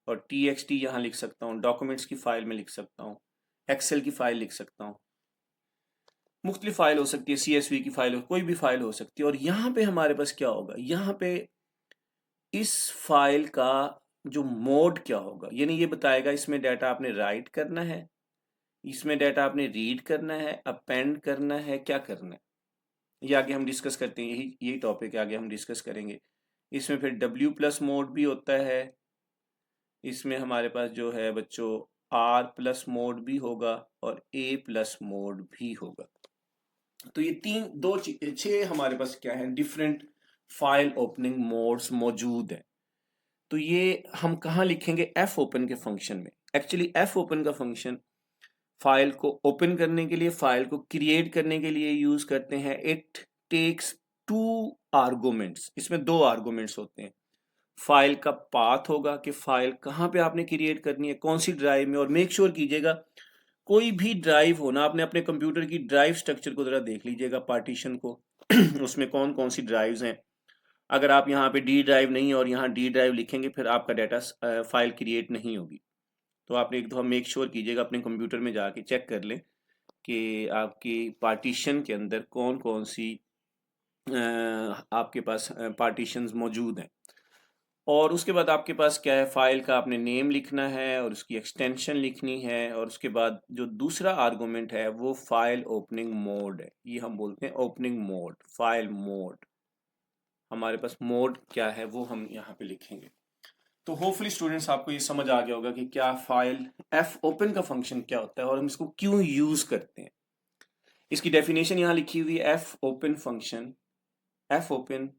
और टी एक्स टी यहाँ लिख सकता हूँ, डॉक्यूमेंट्स की फाइल में लिख सकता हूँ, एक्सेल की फाइल लिख सकता हूँ, मुख्तलिफ फाइल हो सकती है, CSV की फाइल हो, कोई भी फाइल हो सकती है। और यहाँ पे हमारे पास क्या होगा, यहाँ पे इस फाइल का जो मोड क्या होगा, यानी ये बताएगा इसमें डाटा आपने राइट करना है, इसमें डाटा आपने रीड करना है, अपेंड करना है, क्या करना है, ये आगे हम डिस्कस करते हैं। यही टॉपिक आगे हम डिस्कस करेंगे। इसमें फिर W+ मोड भी होता है, इसमें हमारे पास जो है बच्चों R+ मोड भी होगा और A+ मोड भी होगा। तो ये छह हमारे पास क्या है, डिफरेंट फाइल ओपनिंग मोड्स मौजूद हैं। तो ये हम कहाँ लिखेंगे, एफ ओपन के फंक्शन में। एक्चुअली एफ ओपन का फंक्शन फाइल को ओपन करने के लिए, फाइल को क्रिएट करने के लिए यूज करते हैं। इट टेक्स टू आर्गुमेंट्स, इसमें दो आर्गुमेंट्स होते हैं। फाइल का पाथ होगा कि फाइल कहाँ पे आपने क्रिएट करनी है, कौन सी ड्राइव में, और मेक श्योर कीजिएगा कोई भी ड्राइव हो ना, आपने अपने कंप्यूटर की ड्राइव स्ट्रक्चर को जरा देख लीजिएगा, पार्टीशन को उसमें कौन कौन सी ड्राइव्स हैं। अगर आप यहाँ पे डी ड्राइव नहीं और यहाँ डी ड्राइव लिखेंगे, फिर आपका डाटा फाइल क्रिएट नहीं होगी। तो आपने एक दफ़ा मेक श्योर कीजिएगा, अपने कंप्यूटर में जाके चेक कर लें कि आपकी पार्टीशन के अंदर कौन कौन सी आपके पास पार्टीशंस मौजूद हैं। और उसके बाद आपके पास क्या है, फाइल का आपने नेम लिखना है और उसकी एक्सटेंशन लिखनी है, और उसके बाद जो दूसरा आर्गुमेंट है वो फाइल ओपनिंग मोड है। ये हम बोलते हैं ओपनिंग मोड, फाइल मोड। हमारे पास मोड क्या है वो हम यहाँ पे लिखेंगे। तो होपफुली स्टूडेंट्स आपको ये समझ आ गया होगा कि क्या फाइल एफ ओपन का फंक्शन क्या होता है और हम इसको क्यों यूज करते हैं। इसकी डेफिनेशन यहाँ लिखी हुई है, F open function, F open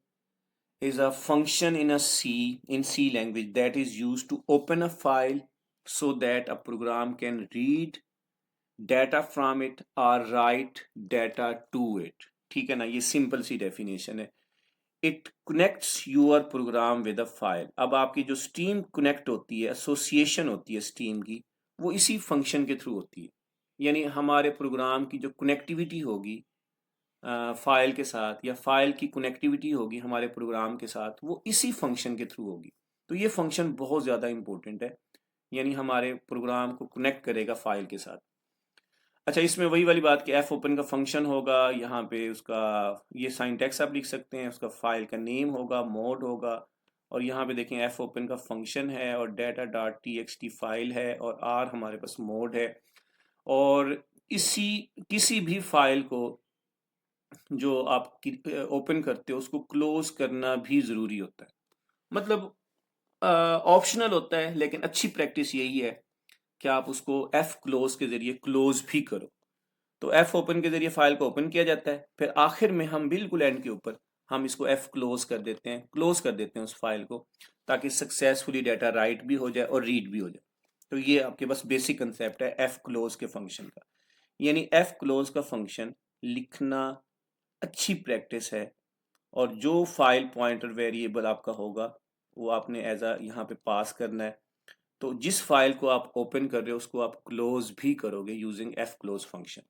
is a function in C language that is used to open a file so that a program can read data from it or write data to it। ठीक है ना, ये simple C definition है। It connects your program with a file. अब आपकी जो steam connect होती है, एसोसिएशन होती है स्टीम की, वो इसी फंक्शन के थ्रू होती है। यानी हमारे प्रोग्राम की जो कनेक्टिविटी होगी फाइल के साथ, या फाइल की कनेक्टिविटी होगी हमारे प्रोग्राम के साथ, वो इसी फंक्शन के थ्रू होगी। तो ये फंक्शन बहुत ज़्यादा इंपॉर्टेंट है, यानी हमारे प्रोग्राम को कनेक्ट करेगा फाइल के साथ। अच्छा, इसमें वही वाली बात कि एफ ओपन का फंक्शन होगा, यहाँ पे उसका ये सिंटैक्स आप लिख सकते हैं, उसका फाइल का नेम होगा, मोड होगा, और यहाँ पे देखें एफ ओपन का फंक्शन है और data dot T X T file है और आर हमारे पास मोड है। और इसी किसी भी फाइल को जो आप ओपन करते हो उसको क्लोज करना भी ज़रूरी होता है। मतलब ऑप्शनल होता है, लेकिन अच्छी प्रैक्टिस यही है कि आप उसको एफ क्लोज के ज़रिए क्लोज भी करो। तो एफ ओपन के ज़रिए फाइल को ओपन किया जाता है, फिर आखिर में हम बिल्कुल एंड के ऊपर हम इसको एफ क्लोज कर देते हैं, क्लोज कर देते हैं उस फाइल को, ताकि सक्सेसफुली डाटा राइट भी हो जाए और रीड भी हो जाए। तो ये आपके पास बेसिक कंसेप्ट है एफ क्लोज के फंक्शन का। यानी एफ क्लोज का फंक्शन लिखना अच्छी प्रैक्टिस है, और जो फाइल पॉइंटर वेरिएबल आपका होगा वो आपने एज अ यहाँ पे पास करना है। तो जिस फाइल को आप ओपन कर रहे हो उसको आप क्लोज भी करोगे यूजिंग एफ क्लोज फंक्शन,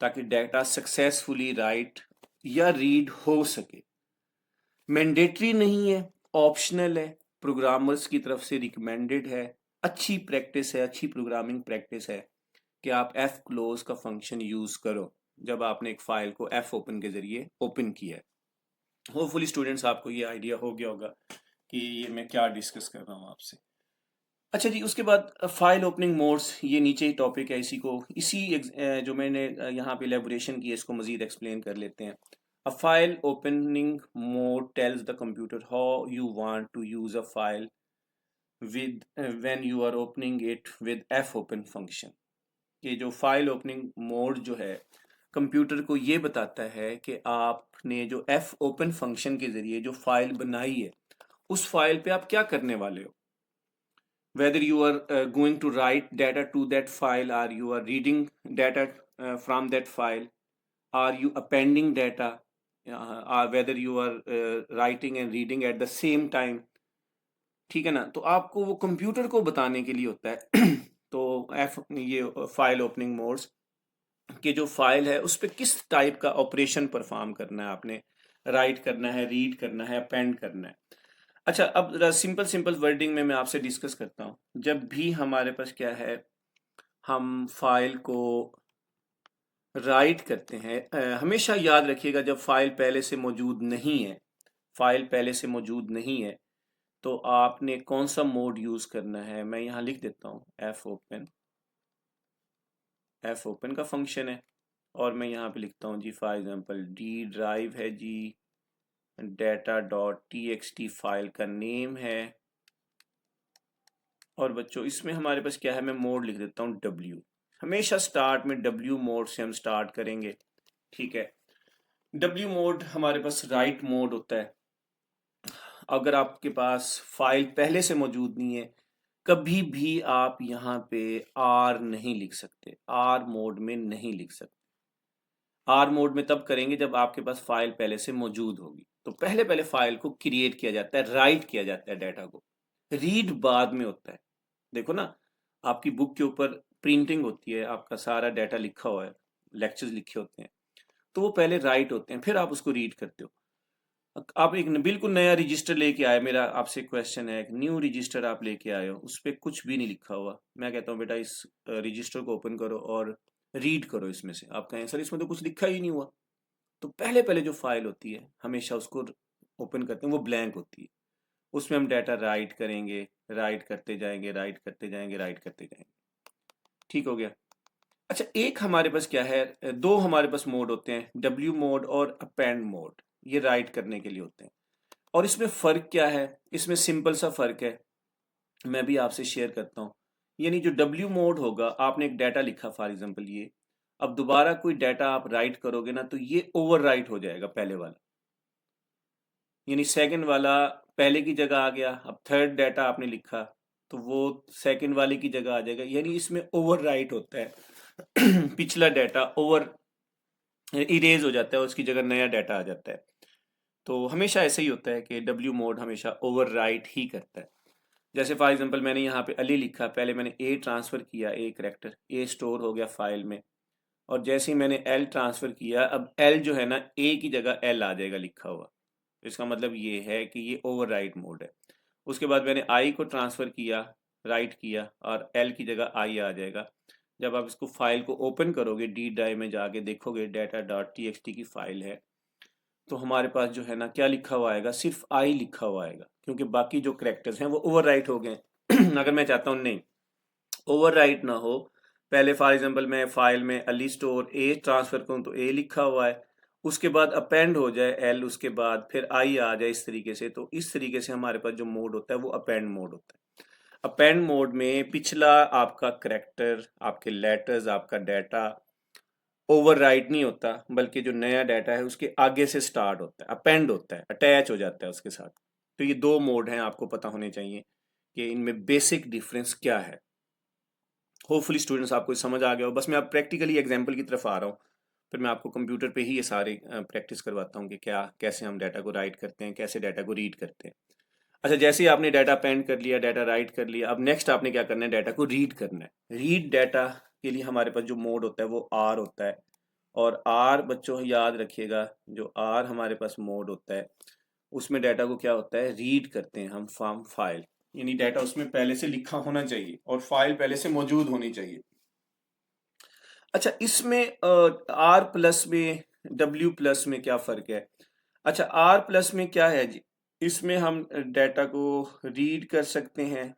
ताकि डाटा सक्सेसफुली राइट या रीड हो सके। मैंडेटरी नहीं है, ऑप्शनल है, प्रोग्रामर्स की तरफ से रिकमेंडेड है। अच्छी प्रैक्टिस है, अच्छी प्रोग्रामिंग प्रैक्टिस है कि आप एफ क्लोज का फंक्शन यूज करो जब आपने एक फाइल को एफ ओपन के जरिए ओपन किया है। होपफुली स्टूडेंट्स आपको ये आइडिया हो गया होगा कि ये मैं क्या डिस्कस कर रहा हूँ आपसे। अच्छा जी, उसके बाद फाइल ओपनिंग मोड्स, ये नीचे ही टॉपिक है, जो मैंने यहाँ पे एलेबोरेशन की है इसको मजीद एक्सप्लेन कर लेते हैं। A file opening mode tells the computer how you want to use a file with when you are opening it with F open function. ये जो फाइल ओपनिंग मोड जो है, कंप्यूटर को ये बताता है कि आपने जो एफ ओपन फंक्शन के जरिए जो फाइल बनाई है उस फाइल पे आप क्या करने वाले हो। Whether you are going to write data to that file, or you are reading data from that file, are you appending data, or whether you are writing and reading at the same time। ठीक है ना, तो आपको वो computer को बताने के लिए होता है। तो ये फाइल ओपनिंग मोड्स कि जो फाइल है उस पर किस टाइप का ऑपरेशन परफॉर्म करना है आपने, राइट करना है, रीड करना है, अपेंड करना है। अच्छा, अब सिंपल सिंपल वर्डिंग में मैं आपसे डिस्कस करता हूँ। जब भी हमारे पास क्या है, हम फाइल को राइट करते हैं, हमेशा याद रखिएगा जब फाइल पहले से मौजूद नहीं है, फाइल पहले से मौजूद नहीं है, तो आपने कौन सा मोड यूज करना है। मैं यहाँ लिख देता हूँ एफ ओपन, एफ ओपन का फंक्शन है, और मैं यहाँ पे लिखता हूँ जी फॉर एग्जांपल डी ड्राइव है जी, data dot T X T file का नेम है, और बच्चों इसमें हमारे पास क्या है, मैं मोड लिख देता हूँ डब्ल्यू। हमेशा स्टार्ट में डब्ल्यू मोड से हम स्टार्ट करेंगे। ठीक है, डब्ल्यू मोड हमारे पास राइट मोड होता है। अगर आपके पास फाइल पहले से मौजूद नहीं है, कभी भी आप यहाँ पे आर नहीं लिख सकते, आर मोड में नहीं लिख सकते। आर मोड में तब करेंगे जब आपके पास फाइल पहले से मौजूद होगी। तो पहले पहले फाइल को क्रिएट किया जाता है, राइट किया जाता है डाटा को, रीड बाद में होता है। देखो ना, आपकी बुक के ऊपर प्रिंटिंग होती है, आपका सारा डाटा लिखा हुआ है, लेक्चर्स लिखे होते हैं, तो वो पहले राइट होते हैं, फिर आप उसको रीड करते हो। आप एक बिल्कुल नया रजिस्टर लेके आए, मेरा आपसे क्वेश्चन है, एक न्यू रजिस्टर आप लेके आए हो, उस पर कुछ भी नहीं लिखा हुआ, मैं कहता हूँ बेटा इस रजिस्टर को ओपन करो और रीड करो इसमें से। आप कहें सर इसमें तो कुछ लिखा ही नहीं हुआ। तो पहले पहले जो फाइल होती है हमेशा उसको ओपन करते हैं, वो ब्लैंक होती है, उसमें हम डाटा राइट करेंगे, राइट करते जाएंगे, राइट करते जाएंगे, राइट करते जाएंगे। ठीक हो गया। अच्छा, एक हमारे पास क्या है, दो हमारे पास मोड होते हैं, डब्ल्यू मोड और अपेंड मोड, ये राइट करने के लिए होते हैं। और इसमें फ़र्क क्या है, इसमें सिंपल सा फ़र्क है, मैं भी आपसे शेयर करता हूँ। यानी जो डब्ल्यू मोड होगा, आपने एक डाटा लिखा फॉर एग्जांपल ये, अब दोबारा कोई डाटा आप राइट करोगे ना तो ये ओवर राइट हो जाएगा पहले वाला, यानी सेकंड वाला पहले की जगह आ गया, अब थर्ड डाटा आपने लिखा तो वो सेकंड वाले की जगह आ जाएगा, यानी इसमें ओवर राइट होता है। पिछला डाटा ओवर इरेज हो जाता है, उसकी जगह नया डाटा आ जाता है। तो हमेशा ऐसा ही होता है कि डब्ल्यू मोड हमेशा ओवर राइट ही करता है। जैसे फॉर एग्जांपल मैंने यहाँ पे अली लिखा, पहले मैंने ए ट्रांसफ़र किया, ए करैक्टर ए स्टोर हो गया फाइल में, और जैसे ही मैंने एल ट्रांसफ़र किया, अब एल जो है ना ए की जगह एल आ जाएगा लिखा हुआ। इसका मतलब ये है कि ये ओवर राइट मोड है। उसके बाद मैंने आई को ट्रांसफ़र किया, राइट किया, और एल की जगह आई आ जाएगा। जब आप इसको फाइल को ओपन करोगे, डी ड्राइव में जाके देखोगे data dot T X T की फाइल है, तो हमारे पास जो है ना क्या लिखा हुआ आएगा, सिर्फ आई लिखा हुआ आएगा, क्योंकि बाकी जो करेक्टर्स हैं वो ओवरराइट हो गए अगर मैं चाहता हूँ नहीं ओवरराइट ना हो, पहले फॉर एग्जांपल मैं फाइल में अली स्टोर ए ट्रांसफर करूँ तो ए लिखा हुआ है, उसके बाद अपेंड हो जाए एल, उसके बाद फिर आई आ जाए इस तरीके से, तो इस तरीके से हमारे पास जो मोड होता है वो अपेंड मोड होता है। अपेंड मोड में पिछला आपका करेक्टर, आपके लेटर्स, आपका डाटा ओवरराइट नहीं होता, बल्कि जो नया डाटा है उसके आगे से स्टार्ट होता है, अपेंड होता है, अटैच हो जाता है उसके साथ। तो ये दो मोड हैं, आपको पता होने चाहिए कि इनमें बेसिक डिफरेंस क्या है। होपफुली स्टूडेंट्स आपको समझ आ गया हो। बस मैं अब प्रैक्टिकली एग्जांपल की तरफ आ रहा हूँ, फिर मैं आपको कंप्यूटर पे ही ये सारे प्रैक्टिस करवाता हूँ कि क्या कैसे हम डाटा को राइट करते हैं, कैसे डाटा को रीड करते हैं। अच्छा, जैसे ही आपने डाटा पेंड कर लिया, डाटा राइट कर लिया, अब नेक्स्ट आपने क्या करना है, डाटा को रीड करना है। रीड डाटा के लिए हमारे पास जो मोड होता है वो आर होता है, और आर बच्चों याद रखिएगा, जो आर हमारे पास मोड होता है उसमें डाटा को क्या होता है, रीड करते हैं हम फ्रॉम फाइल, यानी डाटा उसमें पहले से लिखा होना चाहिए और फाइल पहले से मौजूद होनी चाहिए। अच्छा, इसमें आर प्लस में डब्ल्यू प्लस में क्या फर्क है? अच्छा, आर प्लस में क्या है जी, इसमें हम डाटा को रीड कर सकते हैं।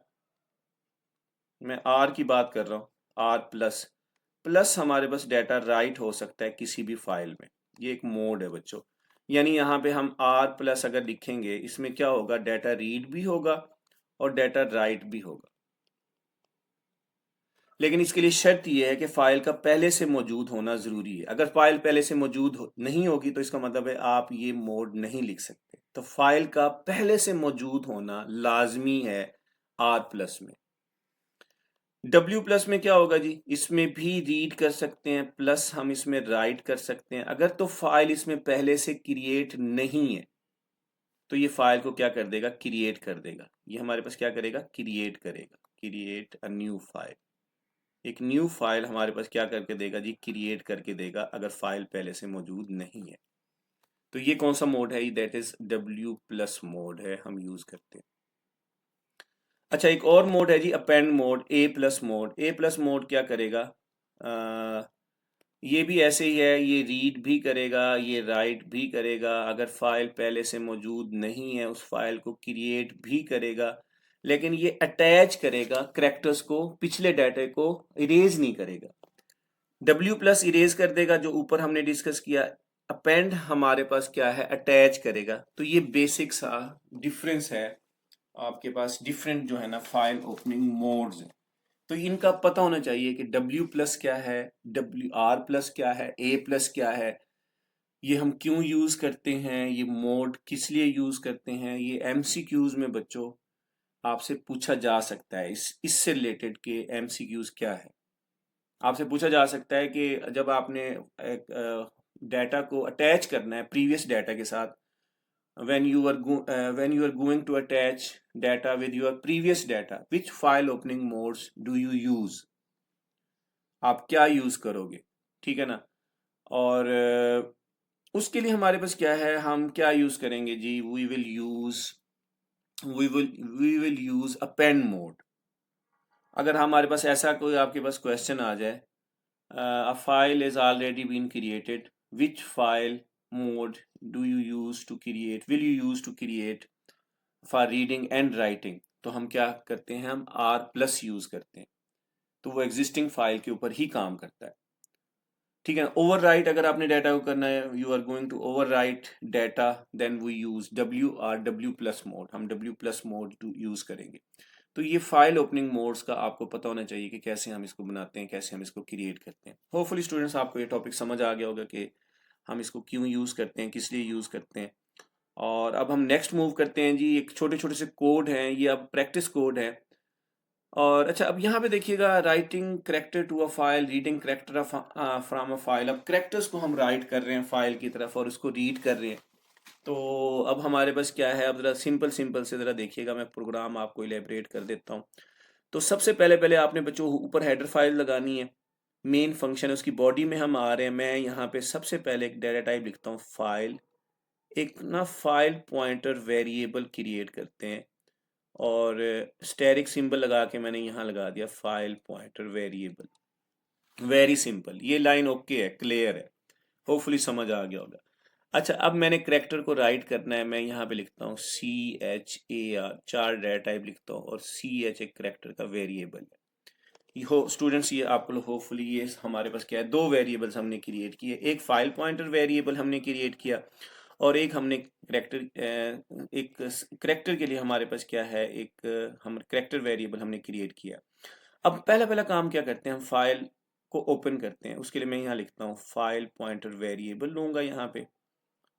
मैं आर की बात कर रहा हूँ, आर प्लस प्लस हमारे पास डाटा राइट हो सकता है किसी भी फाइल में। ये एक मोड है बच्चों, यानी यहाँ पे हम आर प्लस अगर लिखेंगे, इसमें क्या होगा, डाटा रीड भी होगा और डाटा राइट भी होगा। लेकिन इसके लिए शर्त यह है कि फाइल का पहले से मौजूद होना जरूरी है। अगर फाइल पहले से मौजूद नहीं होगी तो इसका मतलब है आप ये मोड नहीं लिख सकते। तो फाइल का पहले से मौजूद होना लाजमी है आर प्लस में। डब्ल्यू प्लस में क्या होगा जी, इसमें भी रीड कर सकते हैं, प्लस हम इसमें राइट कर सकते हैं। अगर तो फाइल इसमें पहले से क्रिएट नहीं है तो ये फाइल को क्या कर देगा, क्रिएट कर देगा। ये हमारे पास क्या करेगा, क्रिएट करेगा, क्रिएट अ न्यू फाइल। एक न्यू फाइल हमारे पास क्या करके देगा जी, क्रिएट करके देगा, अगर फाइल पहले से मौजूद नहीं है। तो ये कौन सा मोड है, that is W plus mode है, हम यूज करते हैं। अच्छा, एक और मोड है जी अपेंड मोड, ए प्लस मोड। ए प्लस मोड क्या करेगा, ये भी ऐसे ही है, ये रीड भी करेगा, ये राइट भी करेगा। अगर फाइल पहले से मौजूद नहीं है उस फाइल को क्रिएट भी करेगा, लेकिन ये अटैच करेगा करेक्टर्स को, पिछले डाटे को इरेज नहीं करेगा। डब्ल्यू प्लस इरेज कर देगा, जो ऊपर हमने डिस्कस किया। अपेंड हमारे पास क्या है, अटैच करेगा। तो ये बेसिक सा डिफरेंस है, आपके पास डिफरेंट जो है ना फाइल ओपनिंग मोड्स हैं। तो इनका पता होना चाहिए कि डब्ल्यू प्लस क्या है, डब्ल्यू आर प्लस क्या है, ए प्लस क्या है, ये हम क्यों यूज करते हैं, ये मोड किस लिए यूज करते हैं। ये एमसीक्यूज में बच्चों आपसे पूछा जा सकता है, इससे रिलेटेड के एमसीक्यूज क्या है। आपसे पूछा जा सकता है कि जब आपने एक डाटा को अटैच करना है प्रीवियस डाटा के साथ, when you are going to attach data with your previous data, which file opening modes do you use, आप क्या यूज करोगे, ठीक है ना। और उसके लिए हमारे पास क्या है, हम क्या यूज करेंगे जी, we will use append mode. अगर हमारे पास ऐसा कोई आपके पास क्वेश्चन आ जाए, a file is already been created, which file mode do you use to create, will you use to create for reading and writing, तो हम क्या करते हैं, हम R प्लस यूज करते हैं। तो वो एग्जिस्टिंग फाइल के ऊपर ही काम करता है, ठीक है। ओवर राइट अगर आपने डाटा को करना है, you are going to overwrite data, then we use W plus mode, हम डब्ल्यू प्लस मोड यूज करेंगे। तो ये फाइल ओपनिंग मोड्स का आपको पता होना चाहिए कि कैसे हम इसको बनाते हैं, कैसे हम इसको क्रिएट करते हैं। होपफुली स्टूडेंट्स आपको ये टॉपिक समझ आ गया होगा कि हम इसको क्यों यूज़ करते हैं, किस लिए यूज़ करते हैं। और अब हम नेक्स्ट मूव करते हैं जी, एक छोटे छोटे से कोड हैं, ये अब प्रैक्टिस कोड है। और अच्छा, अब यहाँ पे देखिएगा, writing character to a file, reading character from a file. अब करेक्टर्स को हम राइट कर रहे हैं फाइल की तरफ और उसको रीड कर रहे हैं। तो अब हमारे पास क्या है, अब ज़रा सिंपल सिंपल से ज़रा देखिएगा, मैं प्रोग्राम आपको इलेबरेट कर देता हूँ। तो सबसे पहले पहले आपने बच्चों ऊपर हेडर फाइल लगानी है, मेन फंक्शन है, उसकी बॉडी में हम आ रहे हैं। मैं यहाँ पे सबसे पहले एक डाटा टाइप लिखता हूँ फाइल, एक ना फाइल पॉइंटर वेरिएबल क्रिएट करते हैं, और स्टैटिक सिंबल लगा के मैंने यहाँ लगा दिया file pointer variable. Very simple, ये लाइन ओके है, क्लियर है, होपफुली समझ आ गया होगा। अच्छा, अब मैंने करेक्टर को राइट करना है, मैं यहाँ पे लिखता हूँ CHAR, चार डेटा टाइप लिखता हूँ, और CH एक करेक्टर का वेरिएबल है। ये हो स्टूडेंट्स, ये आपको होपफुली ये हमारे पास क्या है, दो वेरिएबल्स हमने क्रिएट किए, एक फाइल पॉइंटर वेरिएबल हमने क्रिएट किया, और एक हमने एक करेक्टर के लिए हमारे पास क्या है, एक हम करेक्टर वेरिएबल हमने क्रिएट किया। अब पहला पहला काम क्या करते हैं, हम फाइल को ओपन करते हैं। उसके लिए मैं यहाँ लिखता हूँ फाइल पॉइंटर वेरिएबल लूंगा, यहाँ पे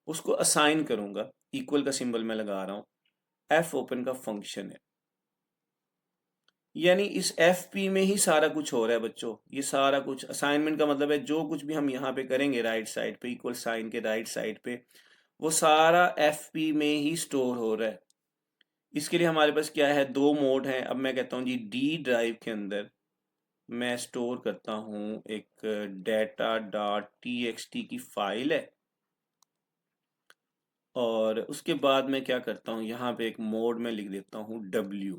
उसको असाइन करूंगा, इक्वल का सिंबल मैं लगा रहा हूँ, एफ ओपन का फंक्शन है, यानी इस एफ पी में ही सारा कुछ हो रहा है बच्चों। ये सारा कुछ असाइनमेंट का मतलब है, जो कुछ भी हम यहाँ पे करेंगे राइट साइड पे, इक्वल साइन के राइट साइड पे, वो सारा एफ पी में ही स्टोर हो रहा है। इसके लिए हमारे पास क्या है, दो मोड हैं। अब मैं कहता हूँ जी डी ड्राइव के अंदर मैं स्टोर करता हूँ एक data dot T X T की फाइल है, और उसके बाद मैं क्या करता हूँ, यहाँ पे एक मोड में लिख देता हूँ W।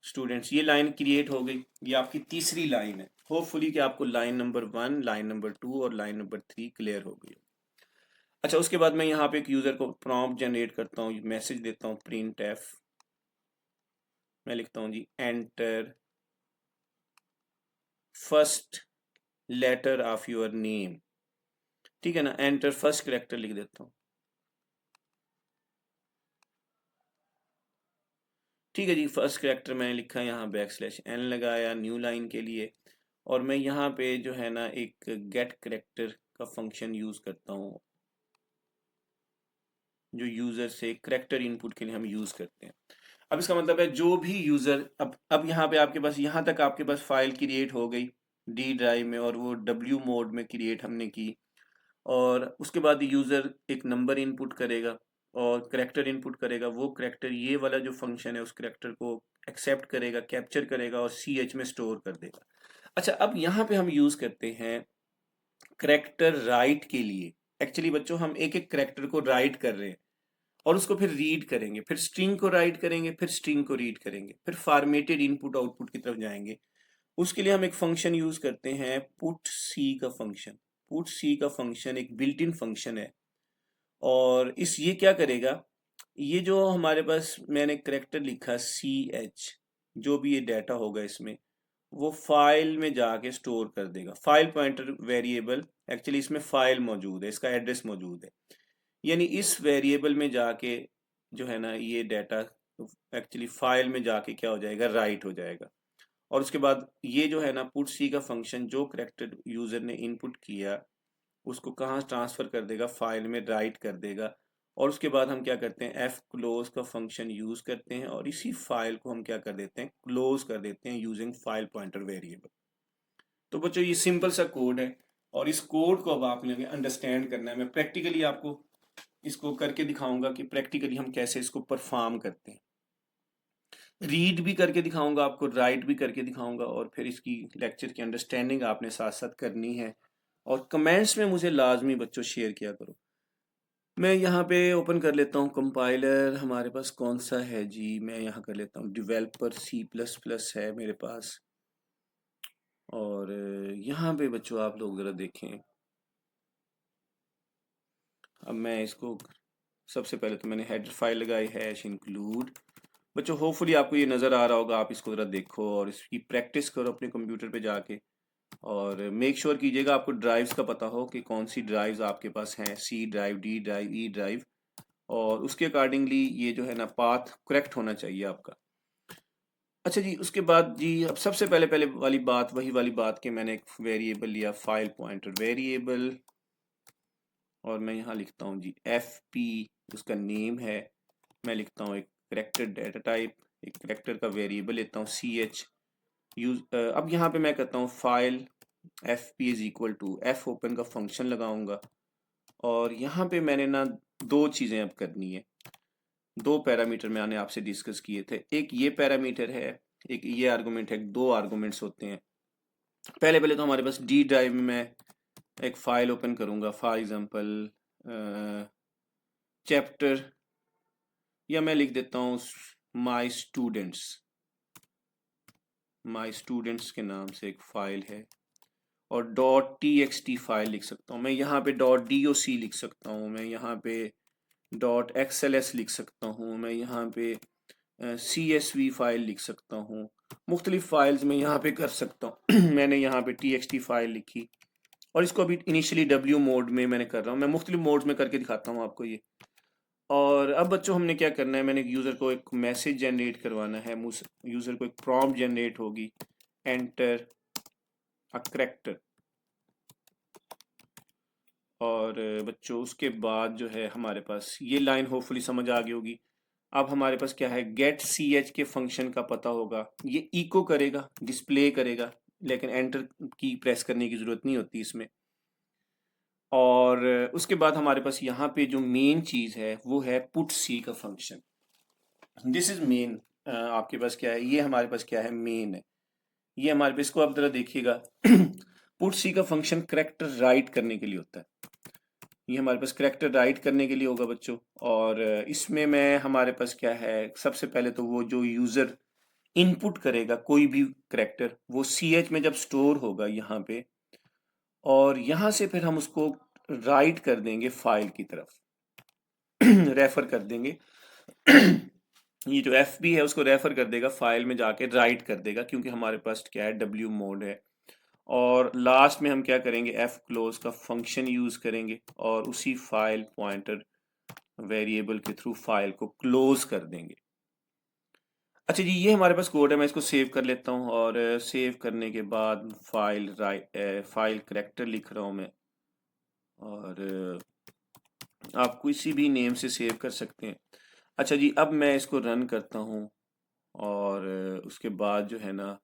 स्टूडेंट्स, ये लाइन क्रिएट हो गई, ये आपकी तीसरी लाइन है। होपफुली कि आपको लाइन नंबर 1, लाइन नंबर 2 और लाइन नंबर 3 क्लियर हो गई। अच्छा, उसके बाद मैं यहाँ पे एक यूजर को प्रॉम्प्ट जनरेट करता हूँ, मैसेज देता हूँ प्रिंट एफ। मैं लिखता हूँ जी enter first letter of your name, ठीक है ना, एंटर फर्स्ट करेक्टर लिख देता हूँ। ठीक है जी, फर्स्ट करेक्टर मैंने लिखा, यहाँ \n लगाया न्यू लाइन के लिए, और मैं यहाँ पे जो है ना एक गेट करेक्टर का फंक्शन यूज करता हूँ, जो यूजर से करेक्टर इनपुट के लिए हम यूज करते हैं। अब इसका मतलब है जो भी यूजर, अब यहाँ पे आपके पास, यहाँ तक आपके पास फाइल क्रिएट हो गई डी ड्राइव में, और वो W मोड में क्रिएट हमने की, और उसके बाद यूजर एक नंबर इनपुट करेगा और करेक्टर इनपुट करेगा। वो करेक्टर, ये वाला जो फंक्शन है, उस करेक्टर को एक्सेप्ट करेगा, कैप्चर करेगा और CH में स्टोर कर देगा। अच्छा, अब यहाँ पे हम यूज करते हैं करेक्टर राइट के लिए। एक्चुअली बच्चों, हम एक एक करेक्टर को राइट कर रहे हैं और उसको फिर रीड करेंगे, फिर स्ट्रिंग को राइट करेंगे, फिर स्ट्रिंग को रीड करेंगे, फिर फॉर्मेटेड इनपुट आउटपुट की तरफ जाएंगे। उसके लिए हम एक फंक्शन यूज करते हैं पुट सी का फंक्शन। पुट सी का फंक्शन एक बिल्ट इन फंक्शन है, और इस ये क्या करेगा, ये जो हमारे पास मैंने करेक्टर लिखा CH, जो भी ये डाटा होगा इसमें, वो फाइल में जाके स्टोर कर देगा। फाइल पॉइंटर वेरिएबल, एक्चुअली इसमें फाइल मौजूद है, इसका एड्रेस मौजूद है, यानी इस वेरिएबल में जाके जो है ना ये डाटा एक्चुअली फाइल में जाके क्या हो जाएगा, राइट हो जाएगा। और उसके बाद ये जो है ना पुट सी का फंक्शन, जो करेक्टर यूजर ने इनपुट किया उसको कहाँ ट्रांसफर कर देगा, फाइल में राइट कर देगा। और उसके बाद हम क्या करते हैं, एफ क्लोज का फंक्शन यूज करते हैं, और इसी फाइल को हम क्या कर देते हैं, क्लोज कर देते हैं यूजिंग फाइल पॉइंटर वेरिएबल। तो बच्चों, ये सिंपल सा कोड है, और इस कोड को अब आपने अंडरस्टैंड करना है। मैं प्रैक्टिकली आपको इसको करके दिखाऊंगा कि प्रैक्टिकली हम कैसे इसको परफॉर्म करते हैं। रीड भी करके दिखाऊंगा आपको, राइट भी करके दिखाऊंगा, और फिर इसकी लेक्चर की अंडरस्टैंडिंग आपने साथ साथ करनी है। और कमेंट्स में मुझे लाजमी बच्चों शेयर किया करो। मैं यहाँ पे ओपन कर लेता हूँ कंपाइलर, हमारे पास कौन सा है जी, मैं यहाँ कर लेता हूँ डेवलपर C++ है मेरे पास। और यहाँ पे बच्चों आप लोग ज़रा देखें, अब मैं इसको सबसे पहले तो मैंने हेडर फाइल लगाई है #include। बच्चों, होपफुली आपको ये नज़र आ रहा होगा, आप इसको ज़रा देखो और इसकी प्रैक्टिस करो अपने कंप्यूटर पे जाके, और मेक श्योर कीजिएगा आपको ड्राइव्स का पता हो कि कौन सी ड्राइव्स आपके पास हैं, C drive, D drive, E drive, और उसके अकॉर्डिंगली ये जो है ना पाथ करेक्ट होना चाहिए आपका। अच्छा जी, उसके बाद जी अब सबसे पहले पहले वाली बात, वही वाली बात कि मैंने एक वेरिएबल लिया फाइल पॉइंटर वेरिएबल, और मैं यहाँ लिखता हूँ जी FP, उसका नेम है। मैं लिखता हूँ एक करेक्टर डेटा टाइप, एक करेक्टर का वेरिएबल लेता हूँ CH यूज। अब यहाँ पे मैं कहता हूँ file FP is equal to F open का फंक्शन लगाऊंगा, और यहाँ पे मैंने ना दो चीज़ें अब करनी है। दो पैरामीटर मैंने आपसे डिस्कस किए थे, एक ये पैरामीटर है, एक ये आर्गुमेंट है, दो आर्गुमेंट्स होते हैं। पहले पहले तो हमारे पास डी ड्राइव में मैं एक फाइल ओपन करूंगा, फॉर एग्जांपल चैप्टर, या मैं लिख देता हूँ माई स्टूडेंट्स के नाम से एक फाइल है। और dot T X T file लिख सकता हूँ, मैं यहाँ पे डॉट डी ओ सी लिख सकता हूँ, मैं यहाँ पे डॉट एक्स एल एस लिख सकता हूँ, मैं यहाँ पे सी एस वी फाइल लिख सकता हूँ, मुख्तलिफ फाइल्स मैं यहाँ पे कर सकता हूँ। मैंने यहाँ पे टी एक्स टी फाइल लिखी और इसको अभी इनिशियली डब्ल्यू मोड में मैंने कर रहा हूँ, मैं मुख्तलिफ मोड्स में करके दिखाता हूँ आपको ये। और अब बच्चों हमने क्या करना है, मैंने यूज़र को एक मैसेज जनरेट करवाना है, यूज़र को एक प्रॉम्प्ट जनरेट होगी, एंटर अ करैक्टर। और बच्चों उसके बाद जो है हमारे पास ये लाइन होपफुली समझ आ गई होगी। अब हमारे पास क्या है, गेट सी एच के फंक्शन का पता होगा, ये इको करेगा, डिस्प्ले करेगा, लेकिन एंटर की प्रेस करने की ज़रूरत नहीं होती इसमें। और उसके बाद हमारे पास यहाँ पे जो मेन चीज़ है वो है पुट सी का फंक्शन। This is main. आपके पास क्या है, ये हमारे पास क्या है, मेन है। ये हमारे पास, इसको आप जरा देखिएगा। पुट सी का फंक्शन करैक्टर राइट करने के लिए होता है, ये हमारे पास करैक्टर राइट करने के लिए होगा बच्चों। और इसमें मैं हमारे पास क्या है, सबसे पहले तो वो जो यूज़र इनपुट करेगा कोई भी करैक्टर, वो सी एच में जब स्टोर होगा यहाँ पे, और यहाँ से फिर हम उसको राइट कर देंगे फाइल की तरफ, रेफर कर देंगे। ये जो एफ बी है उसको रेफर कर देगा, फाइल में जाके राइट कर देगा, क्योंकि हमारे पास क्या है, डब्ल्यू मोड है। और लास्ट में हम क्या करेंगे, एफ क्लोज का फंक्शन यूज करेंगे और उसी फाइल पॉइंटर वेरिएबल के थ्रू फाइल को क्लोज कर देंगे। अच्छा जी, ये हमारे पास कोड है, मैं इसको सेव कर लेता हूँ। और सेव करने के बाद फाइल करैक्टर लिख रहा हूँ मैं, और आप किसी भी नेम से सेव कर सकते हैं। अच्छा जी, अब मैं इसको रन करता हूँ और उसके बाद जो है ना,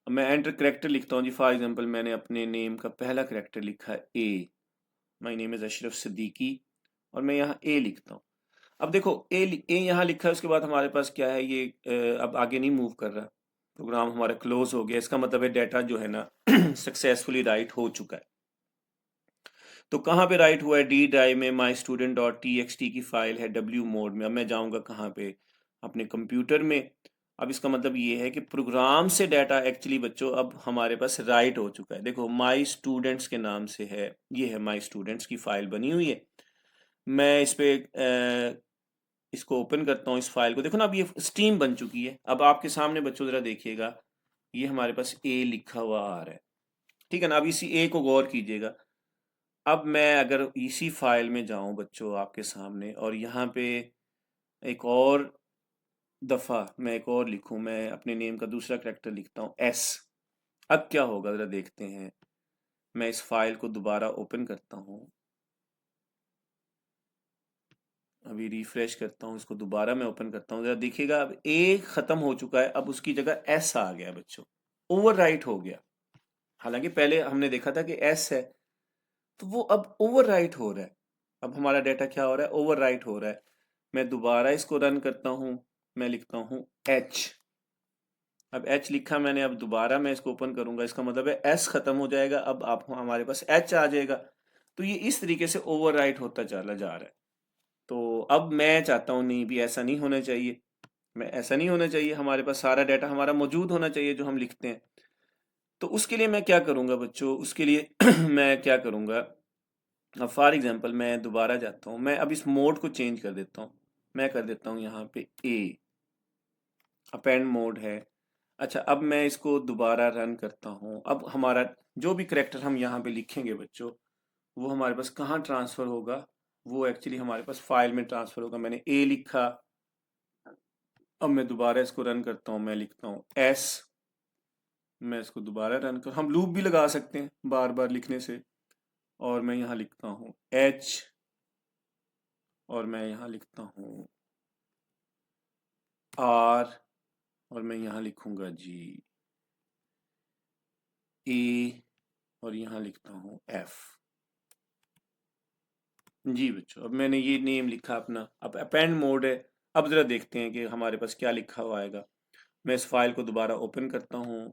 मैं एंटर करैक्टर लिखता हूँ जी। फॉर एग्जांपल मैंने अपने नेम का पहला करैक्टर लिखा है A, my name is Ashraf Siddiqui, और मैं यहाँ ए लिखता हूँ। अब देखो ए यहाँ लिखा है, उसके बाद हमारे पास क्या है, ये अब आगे नहीं मूव कर रहा, प्रोग्राम हमारा क्लोज हो गया। इसका मतलब है डाटा जो है ना सक्सेसफुली राइट हो चुका है। तो कहाँ पे राइट हुआ है, डी ड्राइव में my student dot T X T की फाइल है डब्ल्यू मोड में। अब मैं जाऊँगा कहाँ पे, अपने कंप्यूटर में। अब इसका मतलब ये है कि प्रोग्राम से डाटा एक्चुअली बच्चों अब हमारे पास राइट हो चुका है। देखो माई स्टूडेंट्स के नाम से है, ये है माई स्टूडेंट्स की फाइल बनी हुई है। मैं इस पे इसको ओपन करता हूँ, इस फाइल को। देखो ना, अब ये स्ट्रीम बन चुकी है। अब आपके सामने बच्चों ज़रा देखिएगा, ये हमारे पास ए लिखा हुआ आ रहा है, ठीक है ना। अब इसी ए को गौर कीजिएगा। अब मैं अगर इसी फाइल में जाऊं बच्चों आपके सामने, और यहाँ पे एक और दफ़ा मैं एक और लिखूं, मैं अपने नेम का दूसरा करैक्टर लिखता हूँ एस। अब क्या होगा ज़रा देखते हैं। मैं इस फाइल को दोबारा ओपन करता हूँ, अभी रिफ्रेश करता हूँ, इसको दोबारा मैं ओपन करता हूँ, ज़रा देखिएगा। अब ए ख़त्म हो चुका है, अब उसकी जगह एस आ गया बच्चों, ओवर राइट हो गया। हालांकि पहले हमने देखा था कि एस है, तो वो अब ओवर राइट हो रहा है। अब हमारा डाटा क्या हो रहा है, ओवर राइट हो रहा है। मैं दोबारा इसको रन करता हूँ, मैं लिखता हूँ एच। अब एच लिखा मैंने, अब दोबारा मैं इसको ओपन करूंगा, इसका मतलब है एस खत्म हो जाएगा, अब आप हमारे पास एच आ जाएगा। तो ये इस तरीके से ओवर राइट होता चला जा रहा है। तो अब मैं चाहता हूँ नहीं भी, ऐसा नहीं होना चाहिए। ऐसा नहीं होना चाहिए, हमारे पास सारा डाटा हमारा मौजूद होना चाहिए जो हम लिखते हैं। तो उसके लिए मैं क्या करूँगा बच्चों, उसके लिए मैं क्या करूँगा, अब फॉर एग्जांपल मैं दोबारा जाता हूँ, मैं अब इस मोड को चेंज कर देता हूँ। मैं कर देता हूँ यहाँ पे ए, अपेंड मोड है। अच्छा, अब मैं इसको दोबारा रन करता हूँ। अब हमारा जो भी करैक्टर हम यहाँ पे लिखेंगे बच्चों, वो हमारे पास कहाँ ट्रांसफ़र होगा, वो एक्चुअली हमारे पास फाइल में ट्रांसफ़र होगा। मैंने ए लिखा, अब मैं दोबारा इसको रन करता हूँ, मैं लिखता हूँ एस। मैं इसको दोबारा रन कर, हम लूप भी लगा सकते हैं बार बार लिखने से। और मैं यहाँ लिखता हूँ एच, और मैं यहाँ लिखता हूँ आर, और मैं यहाँ लिखूंगा जी ए, और यहाँ लिखता हूँ एफ। जी बच्चों, अब मैंने ये नेम लिखा अपना, अब अपेंड मोड है। अब ज़रा देखते हैं कि हमारे पास क्या लिखा हुआ आएगा। मैं इस फाइल को दोबारा ओपन करता हूँ,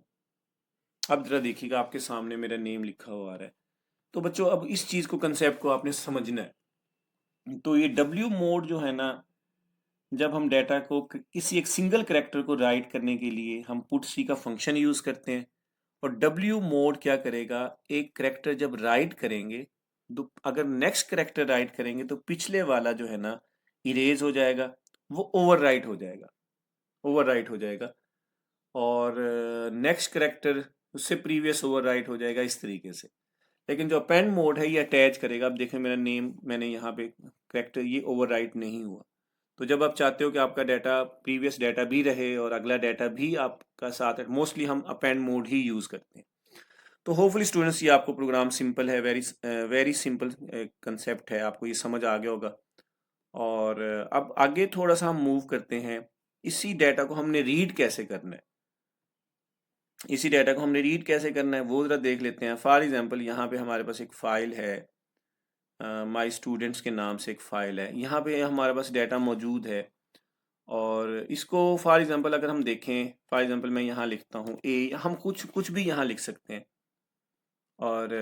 अब ज़रा देखिएगा आपके सामने मेरा नेम लिखा हुआ आ रहा है। तो बच्चों अब इस चीज़ को, कंसेप्ट को आपने समझना है। तो ये डब्ल्यू मोड जो है ना, जब हम डाटा को किसी एक सिंगल करैक्टर को राइट करने के लिए हम पुट सी का फंक्शन यूज़ करते हैं, और डब्ल्यू मोड क्या करेगा, एक करेक्टर जब राइट करेंगे तो अगर नेक्स्ट करेक्टर राइट करेंगे तो पिछले वाला जो है ना इरेज हो जाएगा, वो ओवरराइट हो जाएगा, ओवरराइट हो जाएगा। और नेक्स्ट करेक्टर उससे प्रीवियस ओवरराइट हो जाएगा, इस तरीके से। लेकिन जो अपेंड मोड है ये अटैच करेगा। अब देखें मेरा नेम, मैंने यहाँ पे करेक्टर, ये ओवरराइट नहीं हुआ। तो जब आप चाहते हो कि आपका डाटा, प्रीवियस डाटा भी रहे और अगला डाटा भी आपका साथ है, मोस्टली हम अपेंड मोड ही यूज करते हैं। तो होपफुली स्टूडेंट्स ये आपको प्रोग्राम सिंपल है, वेरी सिंपल कंसेप्ट है, आपको ये समझ आ गया होगा। और अब आगे थोड़ा सा हम मूव करते हैं, इसी डाटा को हमने रीड कैसे करना है, इसी डाटा को हमने रीड कैसे करना है वो ज़रा देख लेते हैं। फॉर एग्जांपल यहाँ पे हमारे पास एक फ़ाइल है, माय स्टूडेंट्स के नाम से एक फ़ाइल है, यहाँ पे हमारे पास डाटा मौजूद है। और इसको फॉर एग्जांपल अगर हम देखें, फॉर एग्जांपल मैं यहाँ लिखता हूँ ए, हम कुछ कुछ भी यहाँ लिख सकते हैं। और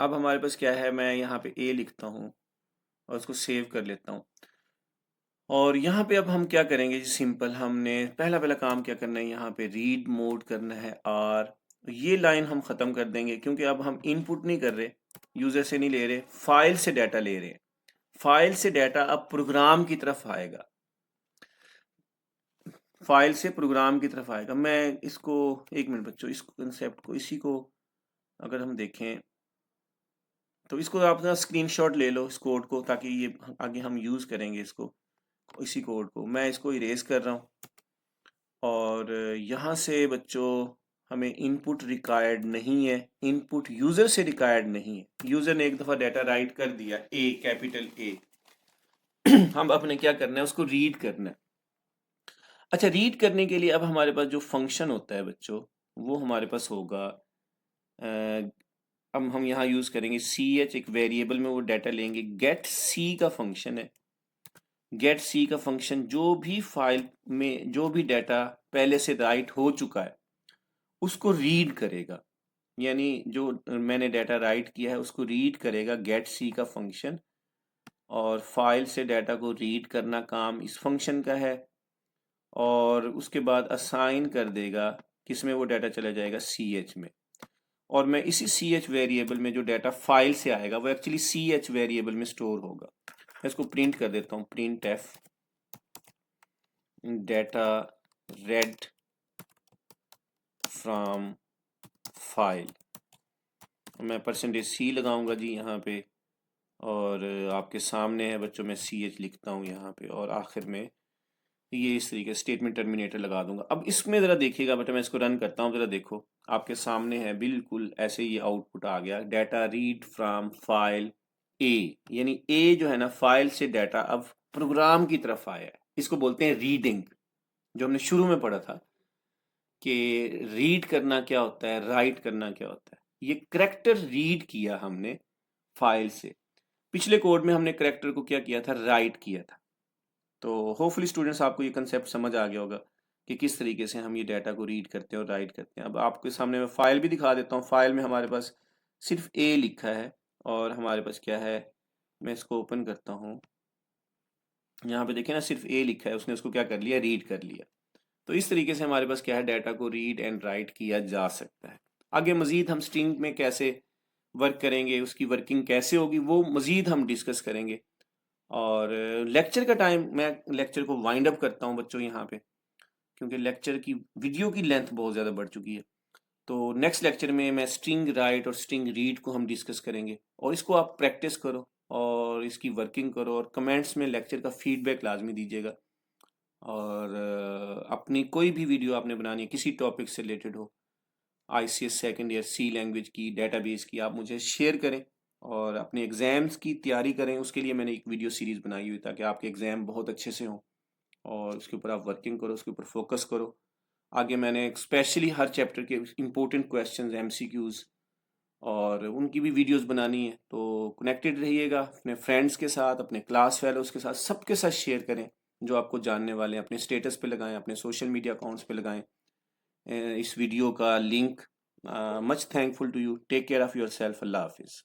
अब हमारे पास क्या है, मैं यहाँ पे ए लिखता हूँ और उसको सेव कर लेता हूँ। और यहाँ पे अब हम क्या करेंगे जी, सिंपल हमने पहला पहला काम क्या करना है, यहाँ पे रीड मोड करना है आर। ये लाइन हम ख़त्म कर देंगे क्योंकि अब हम इनपुट नहीं कर रहे, यूज़र से नहीं ले रहे, फाइल से डाटा ले रहे हैं। फाइल से डाटा अब प्रोग्राम की तरफ आएगा, फाइल से प्रोग्राम की तरफ आएगा। मैं इसको, एक मिनट बच्चों, इस कंसेप्ट को, इसी को अगर हम देखें तो इसको आप स्क्रीनशॉट ले लो इस कोड को, ताकि ये आगे हम यूज़ करेंगे इसको, इसी कोड को। मैं इसको इरेज कर रहा हूँ और यहाँ से बच्चों हमें इनपुट रिक्वायर्ड नहीं है, इनपुट यूज़र से रिक्वायर्ड नहीं है। यूज़र ने एक दफ़ा डाटा राइट कर दिया, ए, कैपिटल ए। हम अपने क्या करना है, उसको रीड करना है। अच्छा, रीड करने के लिए अब हमारे पास जो फंक्शन होता है बच्चों, वो हमारे पास होगा, अब हम यहाँ यूज़ करेंगे सी एच, एक वेरिएबल में वो डाटा लेंगे। गेट सी का फंक्शन है, गेट सी का फंक्शन जो भी फाइल में जो भी डाटा पहले से राइट हो चुका है उसको रीड करेगा। यानी जो मैंने डाटा राइट किया है उसको रीड करेगा गेट सी का फंक्शन। और फाइल से डाटा को रीड करना काम इस फंक्शन का है। और उसके बाद असाइन कर देगा किसमें, वो डाटा चला जाएगा सी एच में। और मैं इसी सी एच वेरिएबल में जो डाटा फाइल से आएगा वो एक्चुअली सी एच वेरिएबल में स्टोर होगा। मैं इसको प्रिंट कर देता हूँ, print F data red from file. मैं %c लगाऊंगा जी यहाँ पे, और आपके सामने है बच्चों, मैं सी एच लिखता हूँ यहाँ पे, और आखिर में ये इस तरीके स्टेटमेंट टर्मिनेटर लगा दूंगा। अब इसमें ज़रा देखिएगा बेटा, मैं इसको रन करता हूँ, ज़रा देखो आपके सामने है बिल्कुल ऐसे ये आउटपुट आ गया, डाटा रीड फ्रॉम फाइल ए। यानी ए जो है ना, फाइल से डाटा अब प्रोग्राम की तरफ आया है। इसको बोलते हैं रीडिंग, जो हमने शुरू में पढ़ा था कि रीड करना क्या होता है, राइट करना क्या होता है। ये करेक्टर रीड किया हमने फाइल से, पिछले कोड में हमने करेक्टर को क्या किया था, राइट किया था। तो होपफुली स्टूडेंट्स आपको ये कंसेप्ट समझ आ गया होगा कि किस तरीके से हम ये डाटा को रीड करते हैं और राइट करते हैं। अब आपके सामने मैं फाइल भी दिखा देता हूँ। फाइल में हमारे पास सिर्फ ए लिखा है, और हमारे पास क्या है, मैं इसको ओपन करता हूँ, यहाँ पे देखें ना सिर्फ ए लिखा है, उसने उसको क्या कर लिया, रीड कर लिया। तो इस तरीके से हमारे पास क्या है, डाटा को रीड एंड राइट किया जा सकता है। आगे मजीद हम स्ट्रिंग में कैसे वर्क करेंगे, उसकी वर्किंग कैसे होगी, वो मजीद हम डिस्कस करेंगे। और लेक्चर का टाइम, मैं लेक्चर को वाइंड अप करता हूँ बच्चों यहाँ पे, क्योंकि लेक्चर की वीडियो की लेंथ बहुत ज़्यादा बढ़ चुकी है। तो नेक्स्ट लेक्चर में मैं स्ट्रिंग राइट और स्ट्रिंग रीड को हम डिस्कस करेंगे, और इसको आप प्रैक्टिस करो और इसकी वर्किंग करो, और कमेंट्स में लेक्चर का फीडबैक लाजमी दीजिएगा। और अपनी कोई भी वीडियो आपने बनानी है किसी टॉपिक से रिलेटेड हो, ICS सेकंड ईयर सी लैंग्वेज की, डेटाबेस की, आप मुझे शेयर करें। और अपने एग्ज़ाम्स की तैयारी करें, उसके लिए मैंने एक वीडियो सीरीज़ बनाई हुई, ताकि आपके एग्ज़ाम बहुत अच्छे से हों, और उसके ऊपर आप वर्किंग करो, उसके ऊपर फोकस करो। आगे मैंने स्पेशली हर चैप्टर के इम्पोर्टेंट क्वेश्चंस, MCQs, और उनकी भी वीडियोस बनानी है। तो कनेक्टेड रहिएगा अपने फ्रेंड्स के साथ, अपने क्लास फेलोज़ के साथ, सबके साथ शेयर करें जो आपको जानने वाले हैं। अपने स्टेटस पे लगाएं, अपने सोशल मीडिया अकाउंट्स पे लगाएं इस वीडियो का link. Much thankful to you, take care of yourself, अल्लाह हाफिज़।